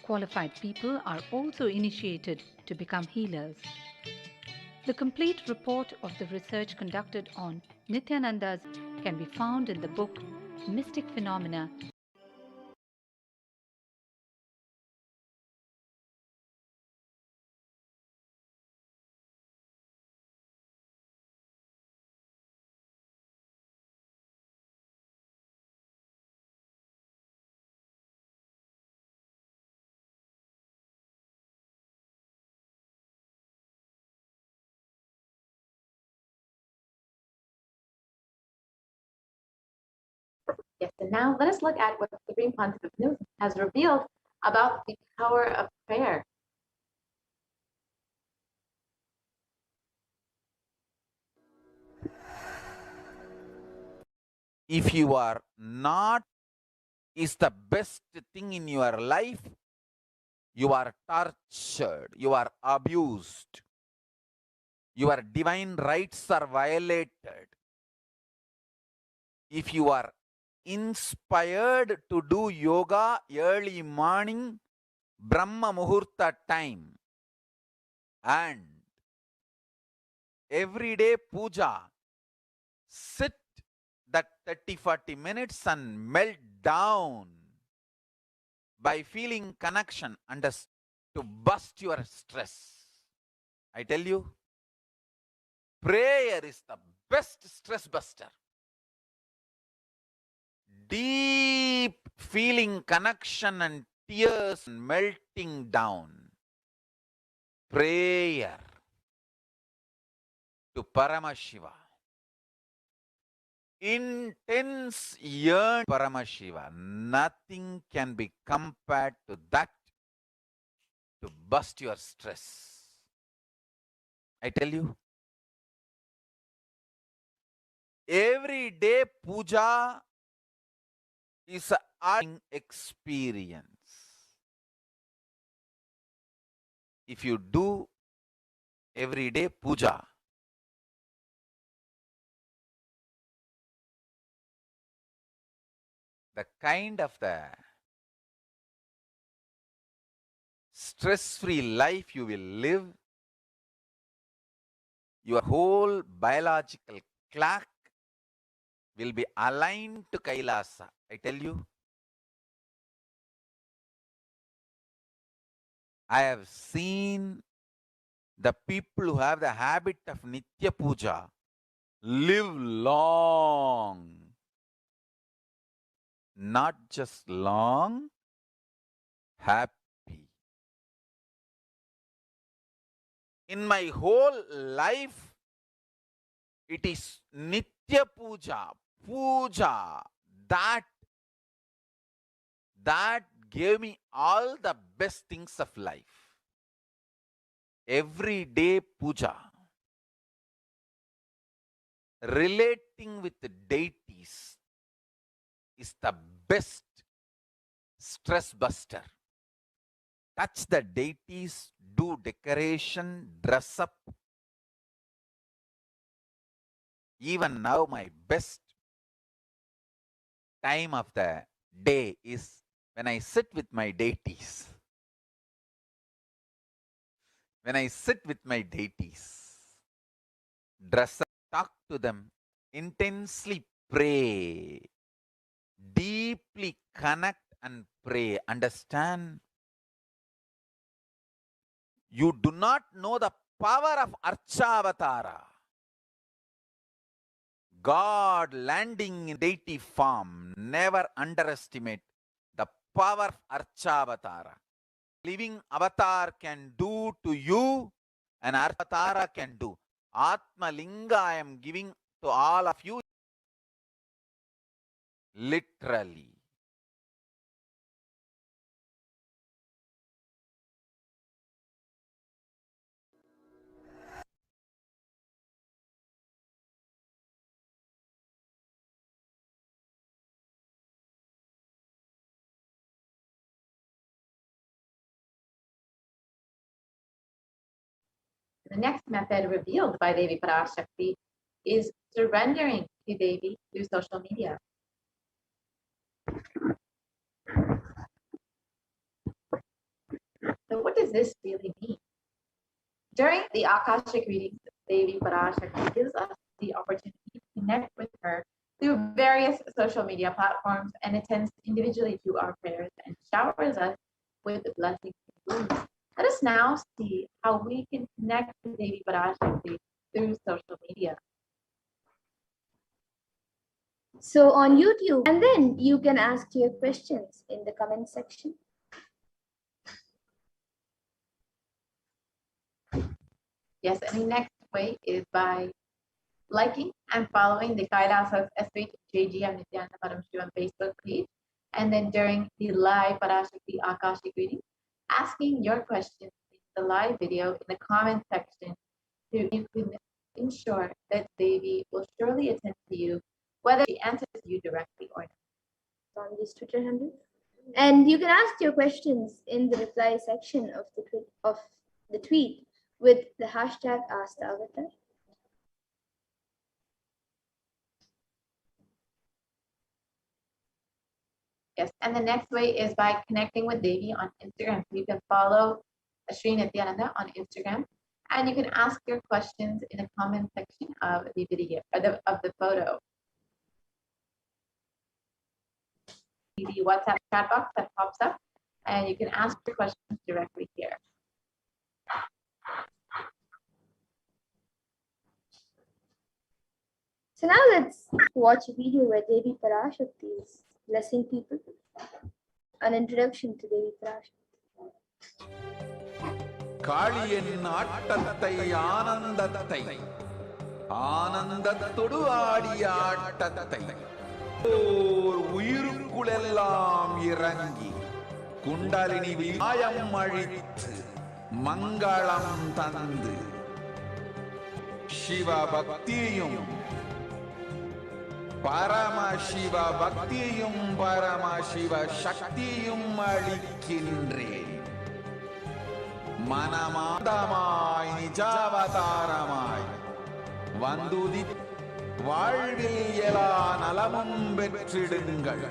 Qualified people are also initiated to become healers. The complete report of the research conducted on Nithyananda's can be found in the book Mystic Phenomena. Yes, and now let us look at what the Supreme Pontiff has revealed about the power of prayer. If you are not is the best thing in your life, you are tortured, you are abused, your divine rights are violated. If you are inspired to do yoga early morning, Brahma Muhurta time, and everyday puja, sit that 30-40 minutes and melt down by feeling connection and to bust your stress. I tell you, prayer is the best stress buster. Deep feeling connection and tears melting down. Prayer to Paramashiva. intense yearning Paramashiva. Nothing can be compared to that to bust your stress. I tell you, every day puja is an experience. If you do every day puja, the kind of the stress-free life you will live, your whole biological clock will be aligned to Kailasa. I tell you, I have seen the people who have the habit of Nitya Puja live long. Not just long, happy. In my whole life, it is Nitya Puja, Puja, that gave me all the best things of life. Every day puja, relating with the deities is the best stress buster. Touch the deities, do decoration, dress up. Even now, my best time of the day is when I sit with my deities. When I sit with my deities, dress up, talk to them, intensely pray, deeply connect and pray. Understand? You do not know the power of Archavatara. God landing in deity form. Never underestimate the power of Archavatara. Living avatar can do to you, an Archavatara can do. Atma Linga I am giving to all of you. Literally. The next method revealed by Devi Parashakti is surrendering to Devi through social media. So what does this really mean? During the Akashic readings, Devi Parashakti gives us the opportunity to connect with her through various social media platforms and attends individually to our prayers and showers us with blessings and blessings. Let us now see how we can connect with Devi Parashakti through social media. So on YouTube, and then you can ask your questions in the comment section. Yes, and the next way is by liking and following the Kailasas HDH Nithyananda Paramashivam Facebook page. And then during the live Parashakti Akashic reading, asking your questions in the live video in the comment section so you can ensure that Devi will surely attend to you, whether she answers you directly or not. On this Twitter handle. And you can ask your questions in the reply section of the tweet with the hashtag AskTheAvatar. Yes, and the next way is by connecting with Devi on Instagram. You can follow Sri Nithyananda on Instagram, and you can ask your questions in the comment section of the video or of the photo. The WhatsApp chat box that pops up, and you can ask your questions directly here. So now let's watch a video where Devi Parashakti is blessing people. An introduction to Devi Parashakti. காளியின் ஆட்டத்தை ஆனந்தத்தை ஆனந்தத்தொடு ஆடிய ஆட்டத்தை ஓர் உயிருக்குளெல்லாம் இறங்கி குண்டலினி விமாயம் அழித்து மங்களம் தந்து சிவபக்தியும் பரமசிவ பக்தியும் பரமசிவ சக்தியும் அளிக்கின்றேன். மனமாதமாய் நிஜாவதாரமாய் வந்துதி வாழ்வில் எல்லா நலமும் பெற்றிடுங்கள்.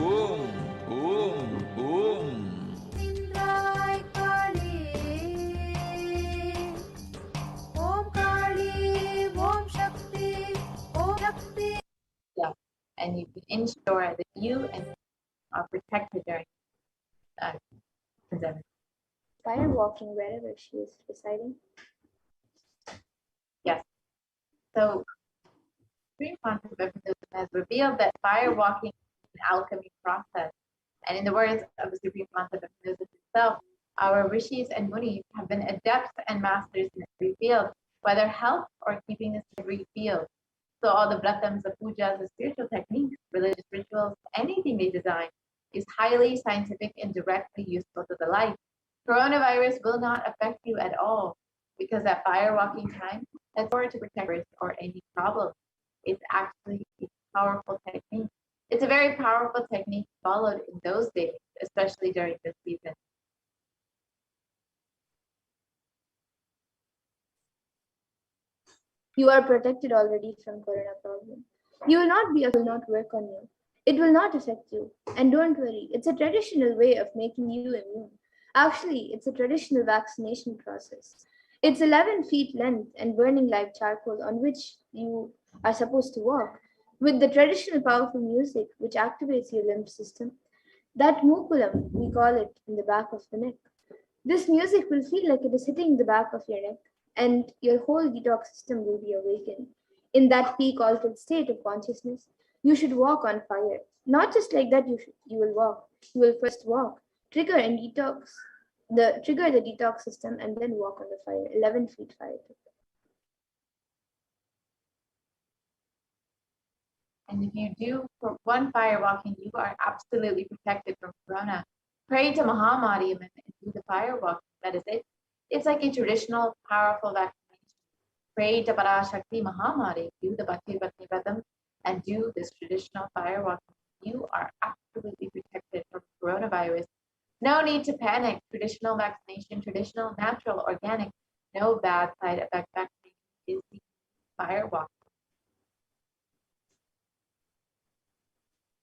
ஓம் ஓம் ஓம். Yeah, and you can ensure that you and are protected during pandemic. Fire walking wherever she is residing. Yes. So, Supreme Concept of Hinduism has revealed that fire walking is an alchemy process. And in the words of the Supreme Concept of Hinduism itself, our rishis and munis have been adepts and masters in every field, whether health or keeping this every field. So all the vratams, the pujas, the spiritual techniques, religious rituals, anything they design is highly scientific and directly useful to the life. Coronavirus will not affect you at all because that fire walking time is for to protect us or any problem. It's actually a powerful technique. It's a very powerful technique followed in those days, especially during this season. You are protected already from corona problem. You will not work on you. It will not affect you. And don't worry, it's a traditional way of making you immune. Actually, it's a traditional vaccination process. It's 11 feet length and burning like charcoal on which you are supposed to walk with the traditional powerful music which activates your limb system. That mukulam, we call it, in the back of the neck. This music will feel like it is hitting the back of your neck, and your whole detox system will be awakened. In that peak altered state of consciousness, you should walk on fire. Not just like that, you will walk. You will first walk, trigger the detox system, and then walk on the fire. 11 feet fire. And if you do for one fire walking, you are absolutely protected from corona. Pray to Mahamariam and do the fire walking. That is it. It's like a traditional, powerful vaccination. Pray to Parashakti Mahamari, do the Bhakti Vratam, and do this traditional fire walking. You are absolutely protected from coronavirus. No need to panic. Traditional vaccination, traditional, natural, organic, no bad side effect vaccination is the fire walking.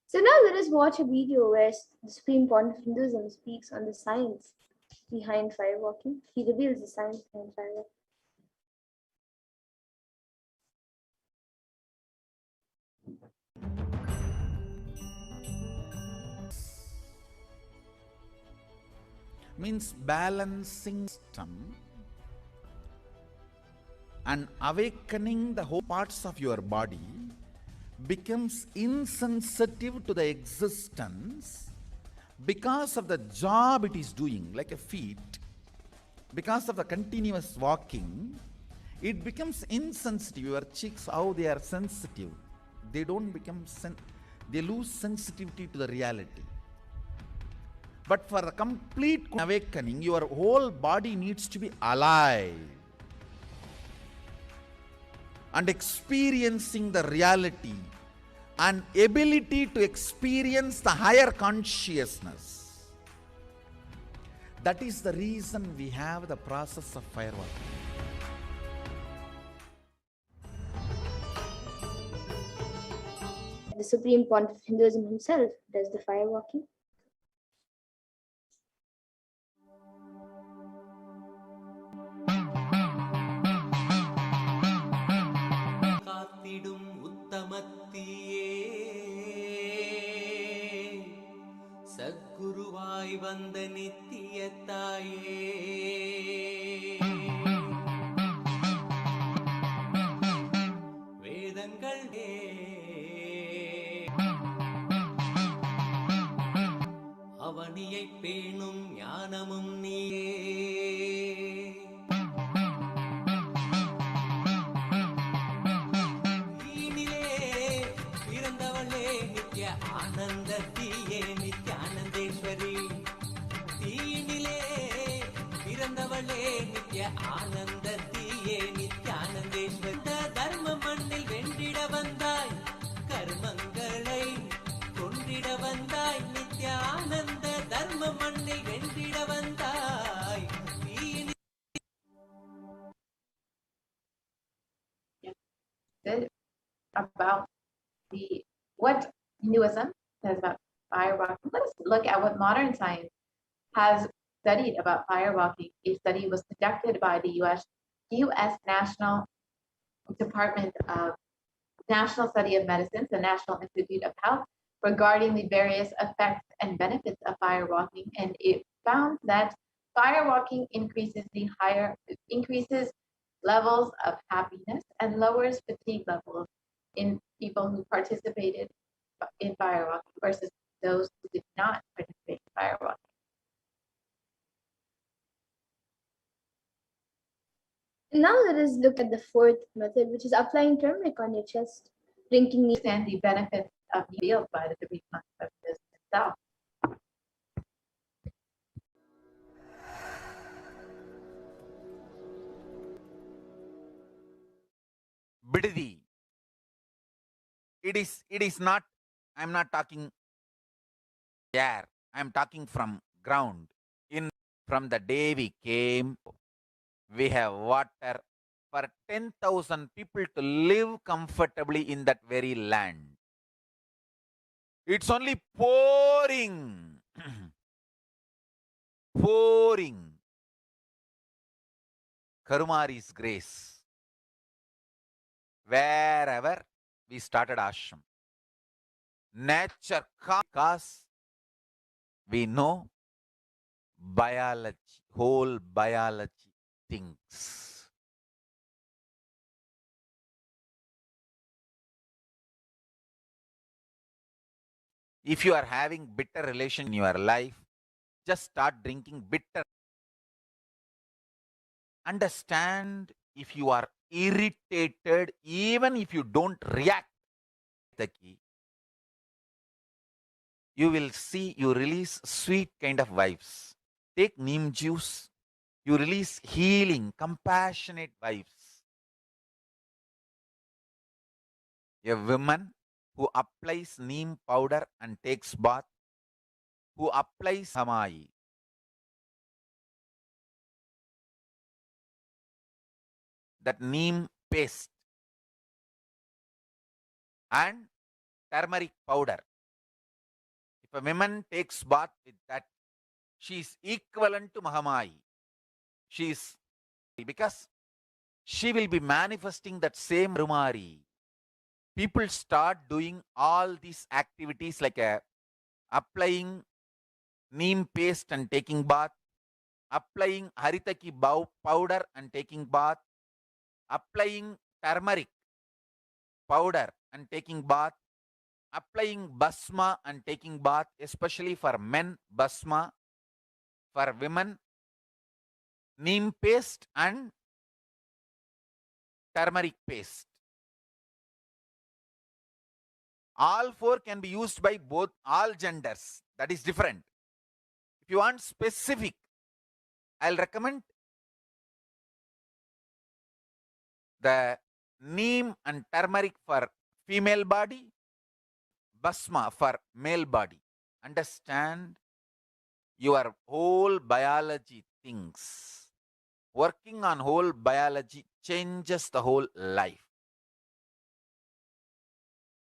So now let us watch a video where the Supreme Pontiff of Hinduism speaks on the science behind fire walking. He reveals the science behind fire walking. Means balancing system and awakening the whole parts of your body becomes insensitive to the existence because of the job it is doing, like a feet. Because of the continuous walking, it becomes insensitive. Your cheeks, how they are sensitive, they don't become they lose sensitivity to the reality. But for the complete awakening, your whole body needs to be alive and experiencing the reality and ability to experience the higher consciousness. That is the reason we have the process of fire walking. The Supreme Pontiff of Hinduism himself does the fire walking. சத்குருவாய் வந்த நித்திய தாயே வேதங்கள் அவனியை பேணும் ஞானமும் நீயே நித்ய ஆனந்தத்தியே நித்யானந்தேஸ்வரி தீயினிலே பிறந்தவளே நித்ய ஆனந்தத்தியே நித்யானந்தேஸ்வரி தர்ம மண்ணில் வென்றிட வந்தாய் கர்மங்களை கொன்றிட வந்தாய் நித்ய ஆனந்த தர்ம மண்ணில் வென்றிட வந்தாய் தீயினிலே about what Hinduism says about firewalking. Let's look at what modern science has studied about firewalking. A study was conducted by the U.S. National Department of National Study of Medicine, the National Institute of Health, regarding the various effects and benefits of firewalking, and it found that firewalking increases levels of happiness and lowers fatigue levels in people who participated in firewalking versus those who did not participate in firewalking. Now let us look at the fourth method, which is applying turmeric on your chest, drinking neem. And the benefits of revealed by the Tibetan monks of this itself. Bididi. It is not, I'm not talking air, I'm talking from ground. From the day we came, we have water for 10,000 people to live comfortably in that very land. It's only pouring, pouring Karumari's grace wherever we started ashram. Nature, cause we know biology, whole biology thinks. If you are having bitter relation in your life, just start drinking bitter. Understand, if you are irritated, even if you don't react, the key, you will see you release sweet kind of vibes. Take neem juice, you release healing, compassionate vibes. A woman who applies neem powder and takes bath, who applies hamai, that neem paste and turmeric powder. If a woman takes bath with that, she is equivalent to Mahamai. She is, because she will be manifesting that same Rumari. People start doing all these activities like applying neem paste and taking bath, applying haritaki powder and taking bath, applying turmeric powder and taking bath, applying basma and taking bath, especially for men, basma, for women, neem paste and turmeric paste. All four can be used by both, all genders. That is different. If you want specific, I'll recommend the neem and turmeric for female body, basma for male body. Understand, your whole biology things. Working on whole biology changes the whole life.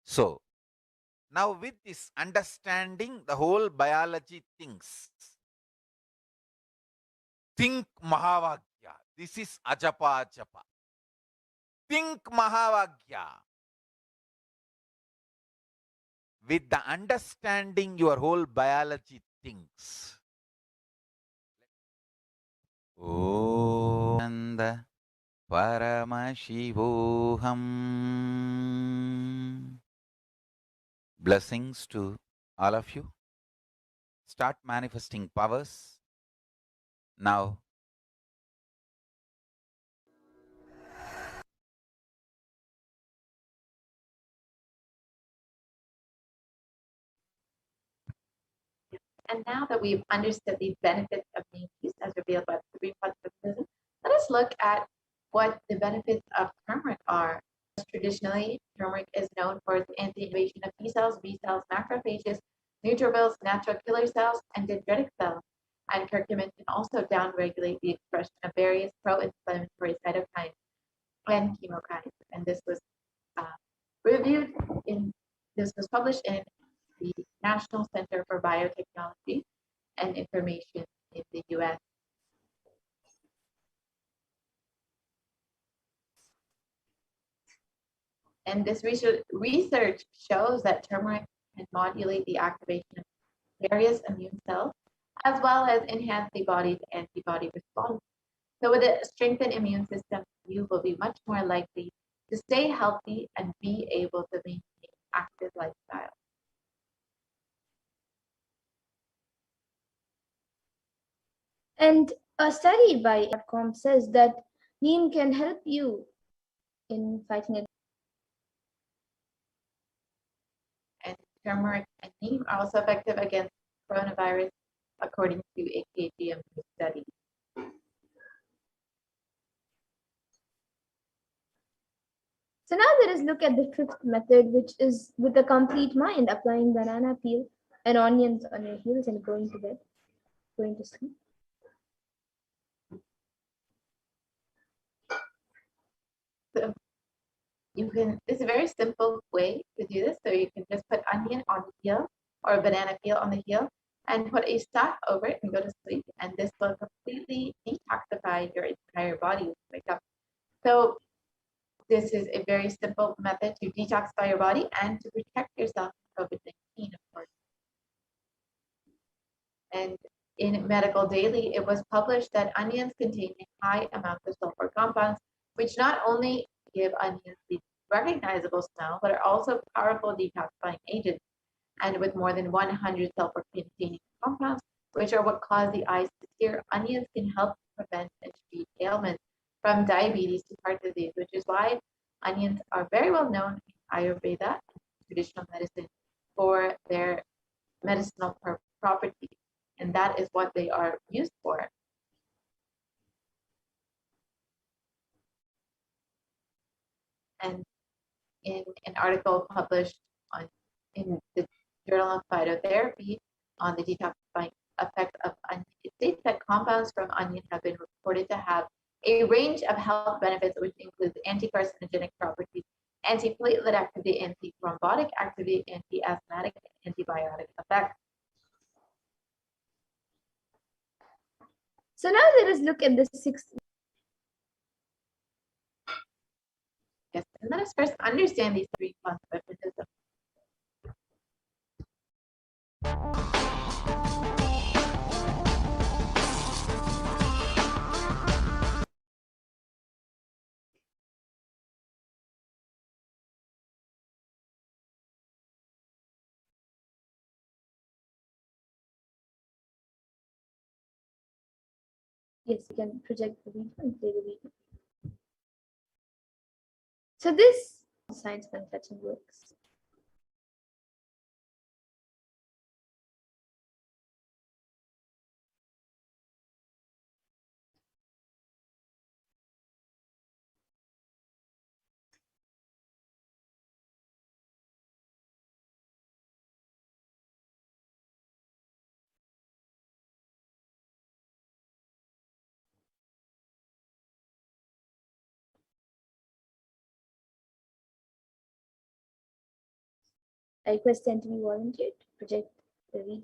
So, now with this understanding the whole biology things, think Mahavagya. This is Ajapa Japa. Think Mahavagya. With the understanding your whole biology thinks. Om Paramashivoham. Blessings to all of you. Start manifesting powers. Now, And now that we've understood the benefits of being peace as revealed by the Supreme Concept, let us look at what the benefits of turmeric are. Traditionally, turmeric is known for its anti-invasion of T cells, B cells, macrophages, neutrophils, natural killer cells, and dendritic cells. And curcumin can also downregulate the expression of various pro-inflammatory cytokines and chemokines. And this was published in the National Center for Biotechnology and Information in the US. And this research shows that turmeric can modulate the activation of various immune cells, as well as enhance the body's antibody response. So with a strengthened immune system, you will be much more likely to stay healthy and be able to maintain active lifestyle. And a study by .com says that neem can help you in fighting it. And turmeric and neem are also effective against coronavirus, according to a KGM study. So now let us look at the fifth method, which is with a complete mind, applying banana peel and onions on your heels and going to bed, going to sleep. So it's a very simple way to do this. So you can just put onion on the heel or banana peel on the heel and put a sock over it and go to sleep. And this will completely detoxify your entire body when you wake up. So this is a very simple method to detoxify your body and to protect yourself from COVID-19, of course. And in Medical Daily, it was published that onions contain a high amount of sulfur compounds, which not only give onions the recognizable smell, but are also powerful detoxifying agents. And with more than 100 sulfur-containing compounds, which are what cause the eyes to tear, onions can help prevent and treat ailments from diabetes to heart disease, which is why onions are very well known in Ayurveda, traditional medicine, for their medicinal properties. And that is what they are used for. And in an article published in the Journal of Phytotherapy on the detoxifying effects of onion, it states that compounds from onion have been reported to have a range of health benefits, which includes anti-carcinogenic properties, anti-platelet activity, anti-thrombotic activity, anti-asthmatic, and antibiotic effects. So now let us look at the sixth. Yes, and let us first understand these three concepts of Buddhism. Yes, you can project the video and play the video. So this science manufacturing works. I request them to be volunteered to project the video.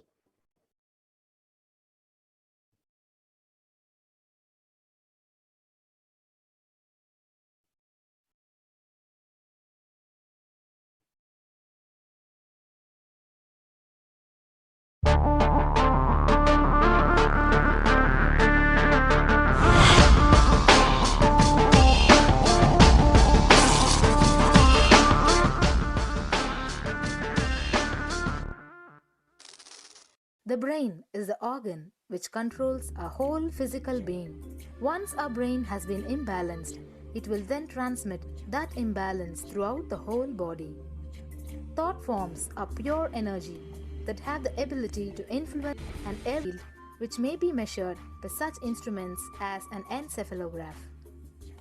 The brain is the organ which controls our whole physical being. Once our brain has been imbalanced, it will then transmit that imbalance throughout the whole body. Thought forms are pure energy that have the ability to influence an air field which may be measured by such instruments as an encephalograph.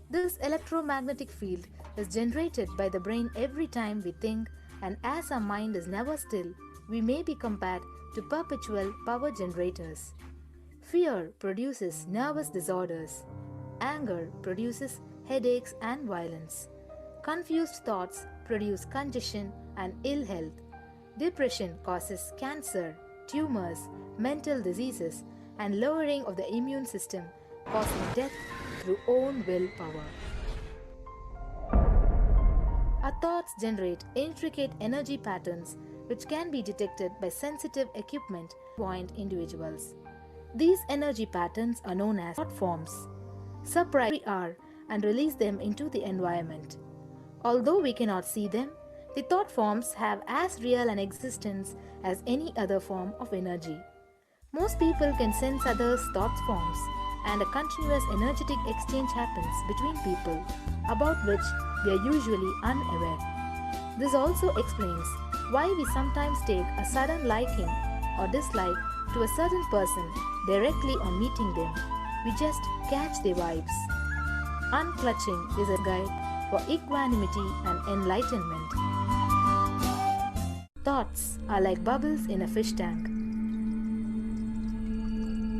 This electromagnetic field is generated by the brain every time we think, and as our mind is never still, we may be compared to perpetual power generators. Fear produces nervous disorders. Anger produces headaches and violence. Confused thoughts produce congestion and ill health. Depression causes cancer, tumors, mental diseases, and lowering of the immune system, causing death through own willpower. Our thoughts generate intricate energy patterns which can be detected by sensitive equipment point individuals. These energy patterns are known as thought forms. Suppress we are and release them into the environment. Although we cannot see them, the thought forms have as real an existence as any other form of energy. Most people can sense others' thought forms, and a continuous energetic exchange happens between people about which we are usually unaware. This also explains why we sometimes take a sudden liking or dislike to a certain person directly on meeting them. We just catch their vibes. Unclutching is a guide for equanimity and enlightenment. Thoughts are like bubbles in a fish tank.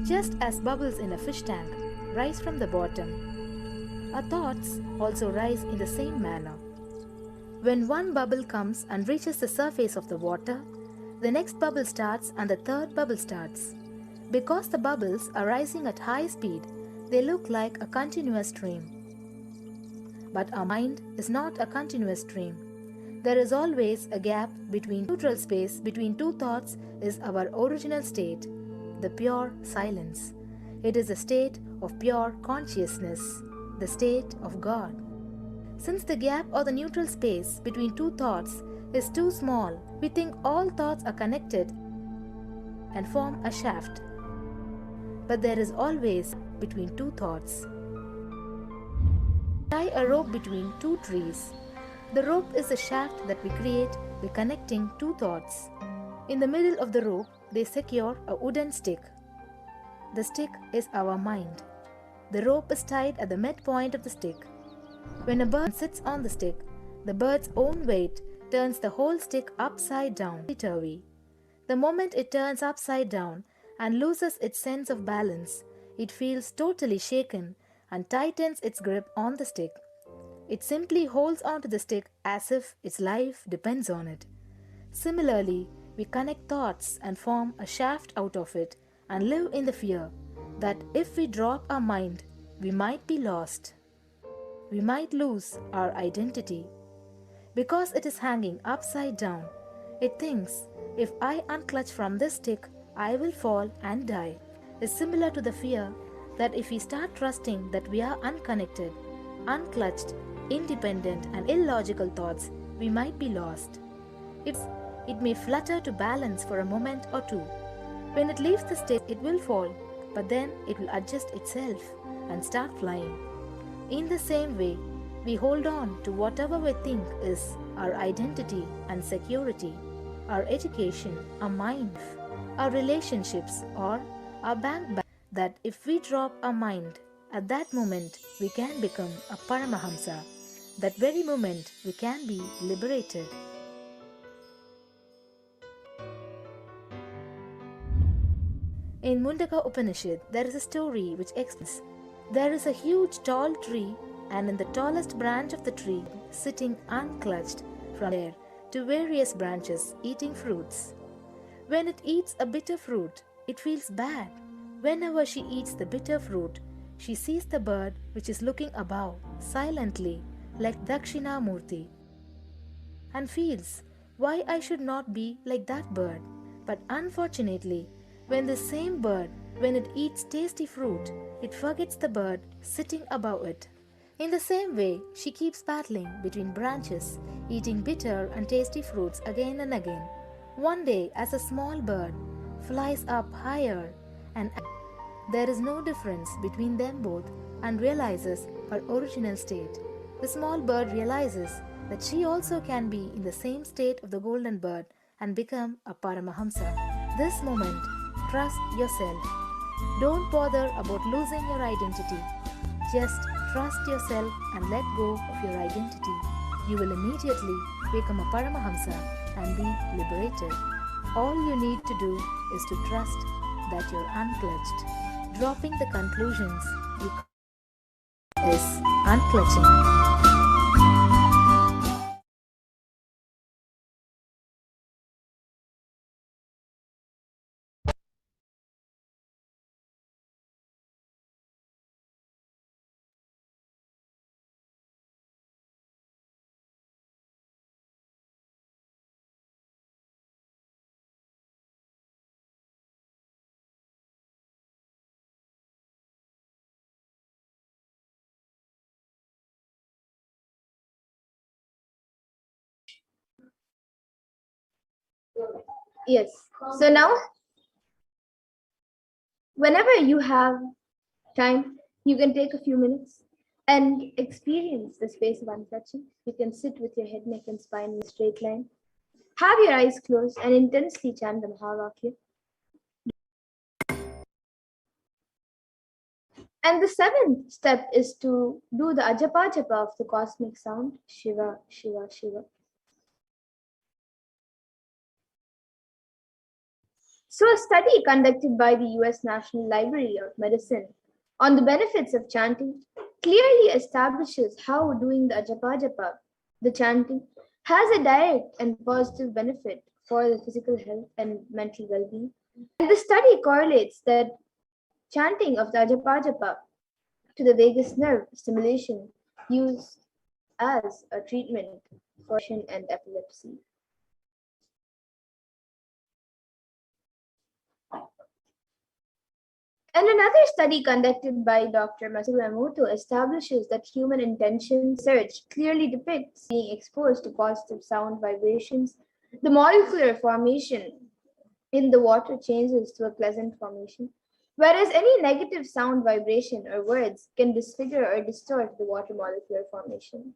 Just as bubbles in a fish tank rise from the bottom, our thoughts also rise in the same manner. When one bubble comes and reaches the surface of the water, the next bubble starts and the third bubble starts. Because the bubbles are rising at high speed, they look like a continuous stream. But our mind is not a continuous stream. There is always a gap between neutral space between two thoughts is our original state, the pure silence. It is a state of pure consciousness, the state of God. Since the gap or the neutral space between two thoughts is too small, we think all thoughts are connected and form a shaft. But there is always between two thoughts. Tie a rope between two trees. The rope is the shaft that we create by connecting two thoughts. In the middle of the rope, they secure a wooden stick. The stick is our mind. The rope is tied at the midpoint of the stick. When a bird sits on the stick, the bird's own weight turns the whole stick upside down. The moment it turns upside down and loses its sense of balance, it feels totally shaken and tightens its grip on the stick. It simply holds onto the stick as if its life depends on it. Similarly, we connect thoughts and form a shaft out of it and live in the fear that if we drop our mind, we might be lost. We might lose our identity. Because it is hanging upside down, it thinks, if I unclutch from this stick, I will fall and die. It's similar to the fear that if we start trusting that we are unconnected, unclutched, independent and illogical thoughts, we might be lost. It may flutter to balance for a moment or two. When it leaves the stick, it will fall, but then it will adjust itself and start flying. In the same way, we hold on to whatever we think is our identity and security, our education, our mind, our relationships, or our bank balance. That if we drop our mind, at that moment we can become a Paramahamsa. That very moment we can be liberated. In Mundaka Upanishad, there is a story which explains there is a huge tall tree, and in the tallest branch of the tree, sitting unclutched from there to various branches, eating fruits. When it eats a bitter fruit, it feels bad. Whenever she eats the bitter fruit, she sees the bird which is looking above, silently, like Dakshinamurti, and feels, why I should not be like that bird. But unfortunately, when the same bird, when it eats tasty fruit, it forgets the bird sitting above it. In the same way, she keeps battling between branches, eating bitter and tasty fruits again and again. One day, as a small bird flies up higher, and there is no difference between them both, and realizes her original state. The small bird realizes that she also can be in the same state of the golden bird and become a Paramahamsa. This moment, trust yourself. Don't bother about losing your identity. Just trust yourself and let go of your identity. You will immediately become a Paramahamsa and be liberated. All you need to do is to trust that you're unclutched. Dropping the conclusions you is unclutching. Yes. So now, whenever you have time, you can take a few minutes and experience the space of unclutching. You can sit with your head, neck, and spine in a straight line. Have your eyes closed and intensely chant the Mahavakya. And the seventh step is to do the ajapa japa of the cosmic sound, Shiva, Shiva, Shiva. So, a study conducted by the US National Library of Medicine on the benefits of chanting clearly establishes how doing the ajapa japa, the chanting, has a direct and positive benefit for the physical health and mental well-being. And the study correlates that chanting of the ajapa japa to the vagus nerve stimulation used as a treatment for depression and epilepsy. And another study conducted by Dr. Masuda establishes that human intention research clearly depicts being exposed to positive sound vibrations. The molecular formation in the water changes to a pleasant formation, whereas any negative sound vibration or words can disfigure or distort the water molecular formation.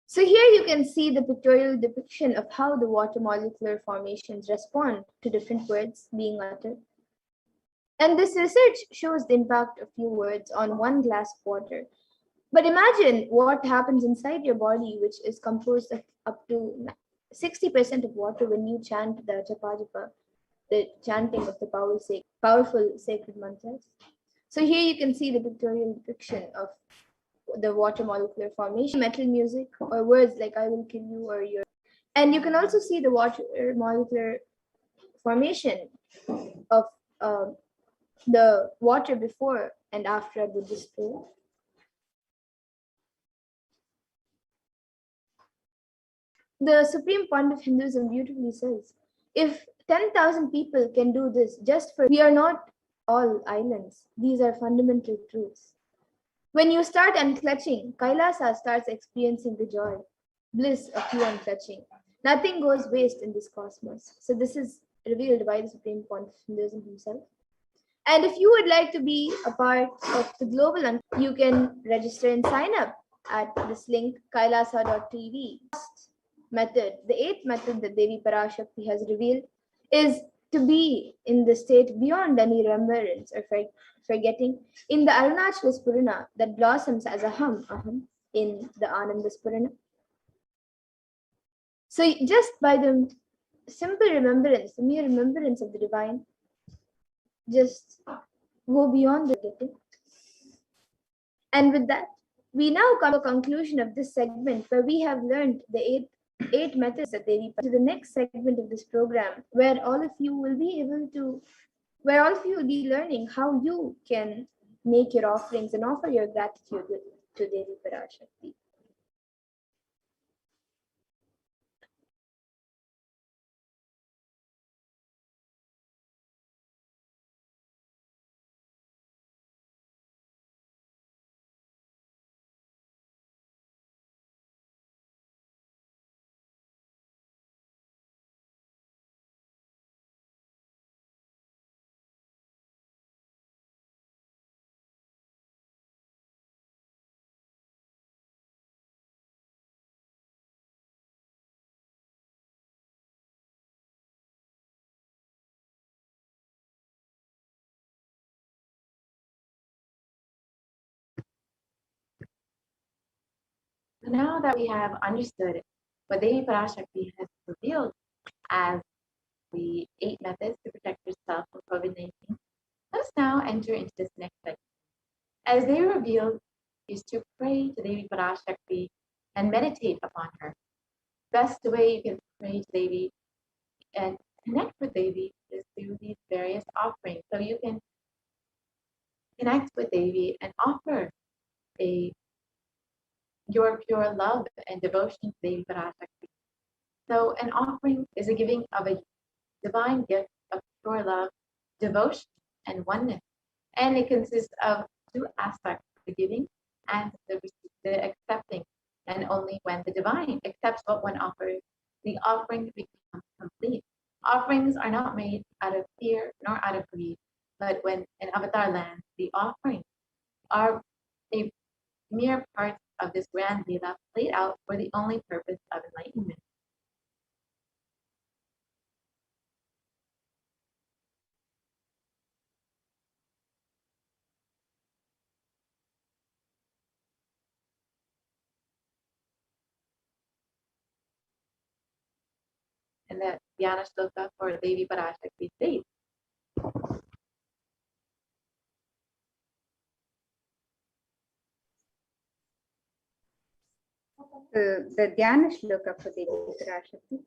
So here you can see the pictorial depiction of how the water molecular formations respond to different words being uttered. And this research shows the impact of few words on one glass of water. But imagine what happens inside your body, which is composed of up to 60% of water when you chant the japa japa, the chanting of the powerful sacred mantras. So here you can see the pictorial depiction of the water molecular formation, metal music, or words like I will kill you or your. And you can also see the water molecular formation of the water before and after a Buddhist prayer. The Supreme Point of Hinduism beautifully says, if 10,000 people can do this just for, we are not all islands. These are fundamental truths. When you start unclutching, Kailasa starts experiencing the joy, bliss of you unclutching. Nothing goes waste in this cosmos. So this is revealed by the Supreme Point of Hinduism himself. And if you would like to be a part of the global, you can register and sign up at this link, kailasa.tv. Method, the eighth method that Devi Parashakti has revealed, is to be in the state beyond any remembrance or forgetting in the Arunachala Spurana that blossoms as aham in the Ananda Spurana. So just by the simple remembrance, the mere remembrance of the divine, just go beyond the getting. And with that, we now come to a conclusion of this segment where we have learned the eight methods that they read to the next segment of this program, where all of you will be learning how you can make your offerings and offer your gratitude to Devi Parashakti. So now that we have understood what Devi Parashakti has revealed as the 8 methods to protect yourself from COVID-19, let's now enter into this next section. As they revealed is to pray to Devi Parashakti and meditate upon her. Best way you can pray to Devi and connect with Devi is through these various offerings. So you can connect with Devi and offer your pure love and devotion to Devi Parashakti. So an offering is a giving of a divine gift of pure love, devotion, and oneness. And it consists of 2 aspects, the giving and the accepting. And only when the divine accepts what one offers, the offering becomes complete. Offerings are not made out of fear nor out of greed, but when in Avatar land, the offerings are a mere part of this grand Leela played out for the only purpose of enlightenment. And the Dhyana Shloka for Devi Parashakti states, the Dhyana Shloka for Devi Parashakti,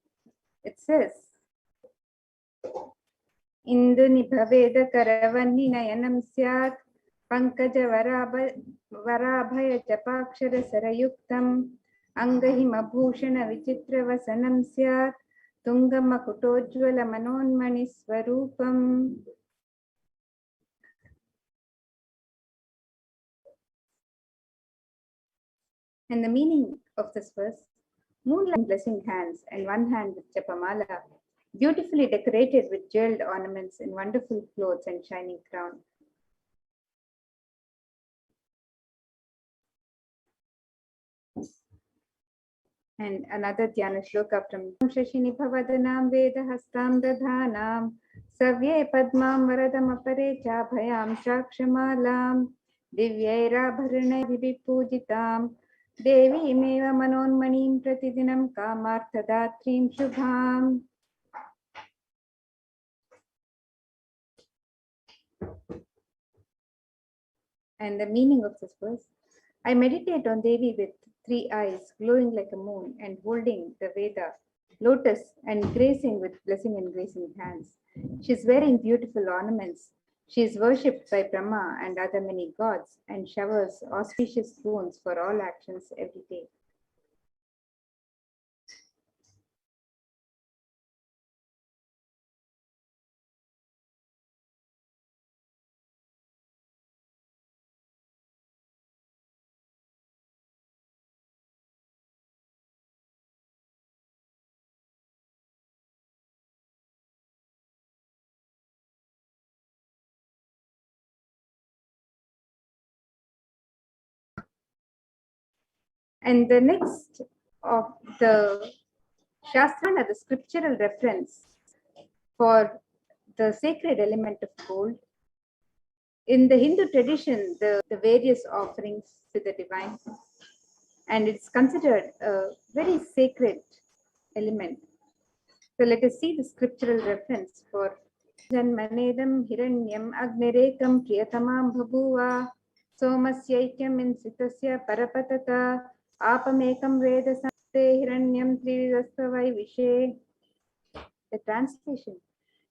it says, Indu nibhaveda karavani nayanam syat pankaj varabhaya japakshara sarayuktam angahima bhushana vichitra vasanam syat tungama kutojjvala manonmani swarupam. And the meaning of this verse, moonlight blessing hands and one hand with japamala, beautifully decorated with jeweled ornaments in wonderful clothes and shining crown. And another Dhyana Shloka from Shashini Bhavadanam Veda Hastam Dadhanam Savye Padmam Varadam Apare Chabhayam Shakshamalam Divyaira Bharana Vipujitam Devi Meva Manonmanim Pratidinam Kamarthadatrim Shubham. And the meaning of this verse, I meditate on Devi with 3 eyes, glowing like a moon, and holding the Veda, lotus, and gracing with blessing and gracing hands. She is wearing beautiful ornaments. She is worshipped by Brahma and other many gods, and showers auspicious boons for all actions every day. And the next of the Shastra, the scriptural reference for the sacred element of gold. In the Hindu tradition, the various offerings to the divine, and it's considered a very sacred element. So let us see the scriptural reference for Janmanedam Hiranyam Agnirekam Priyatamam Bhabuva Somasyaikyam Insitasya Parapatata Apamekam Veda Samte Hiranyam Trividasvavai Vishe. The translation: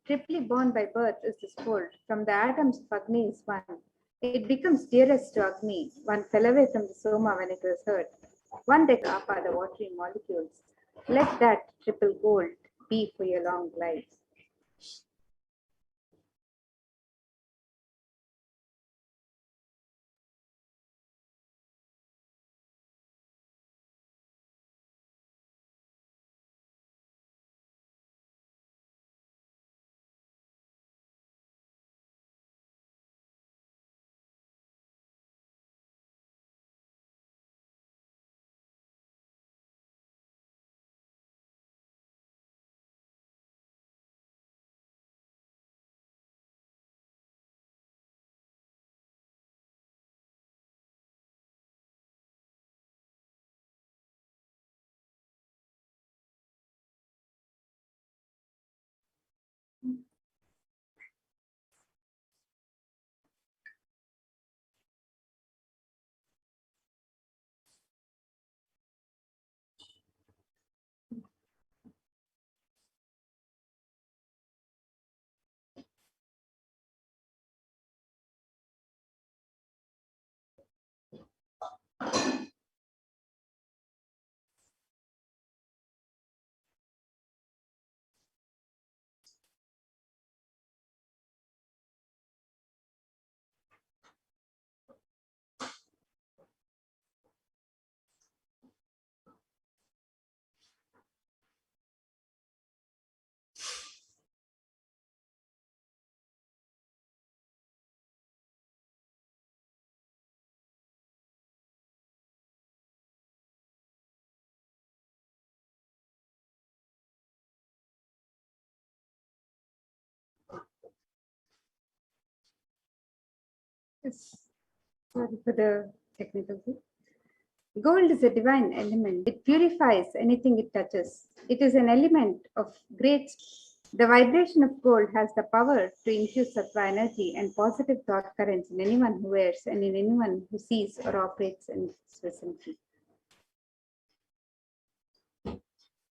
triply born by birth is this gold. From the atoms of Agni is one. It becomes dearest to Agni. One fell away from the Soma when it was hurt. One that Apa, the watery molecules. Let that triple gold be for your long life. Yes. Sorry for the technical thing. Gold is a divine element. It purifies anything it touches. It is an element of great. The vibration of gold has the power to infuse sattva energy and positive thought currents in anyone who wears and in anyone who sees or operates in its vicinity.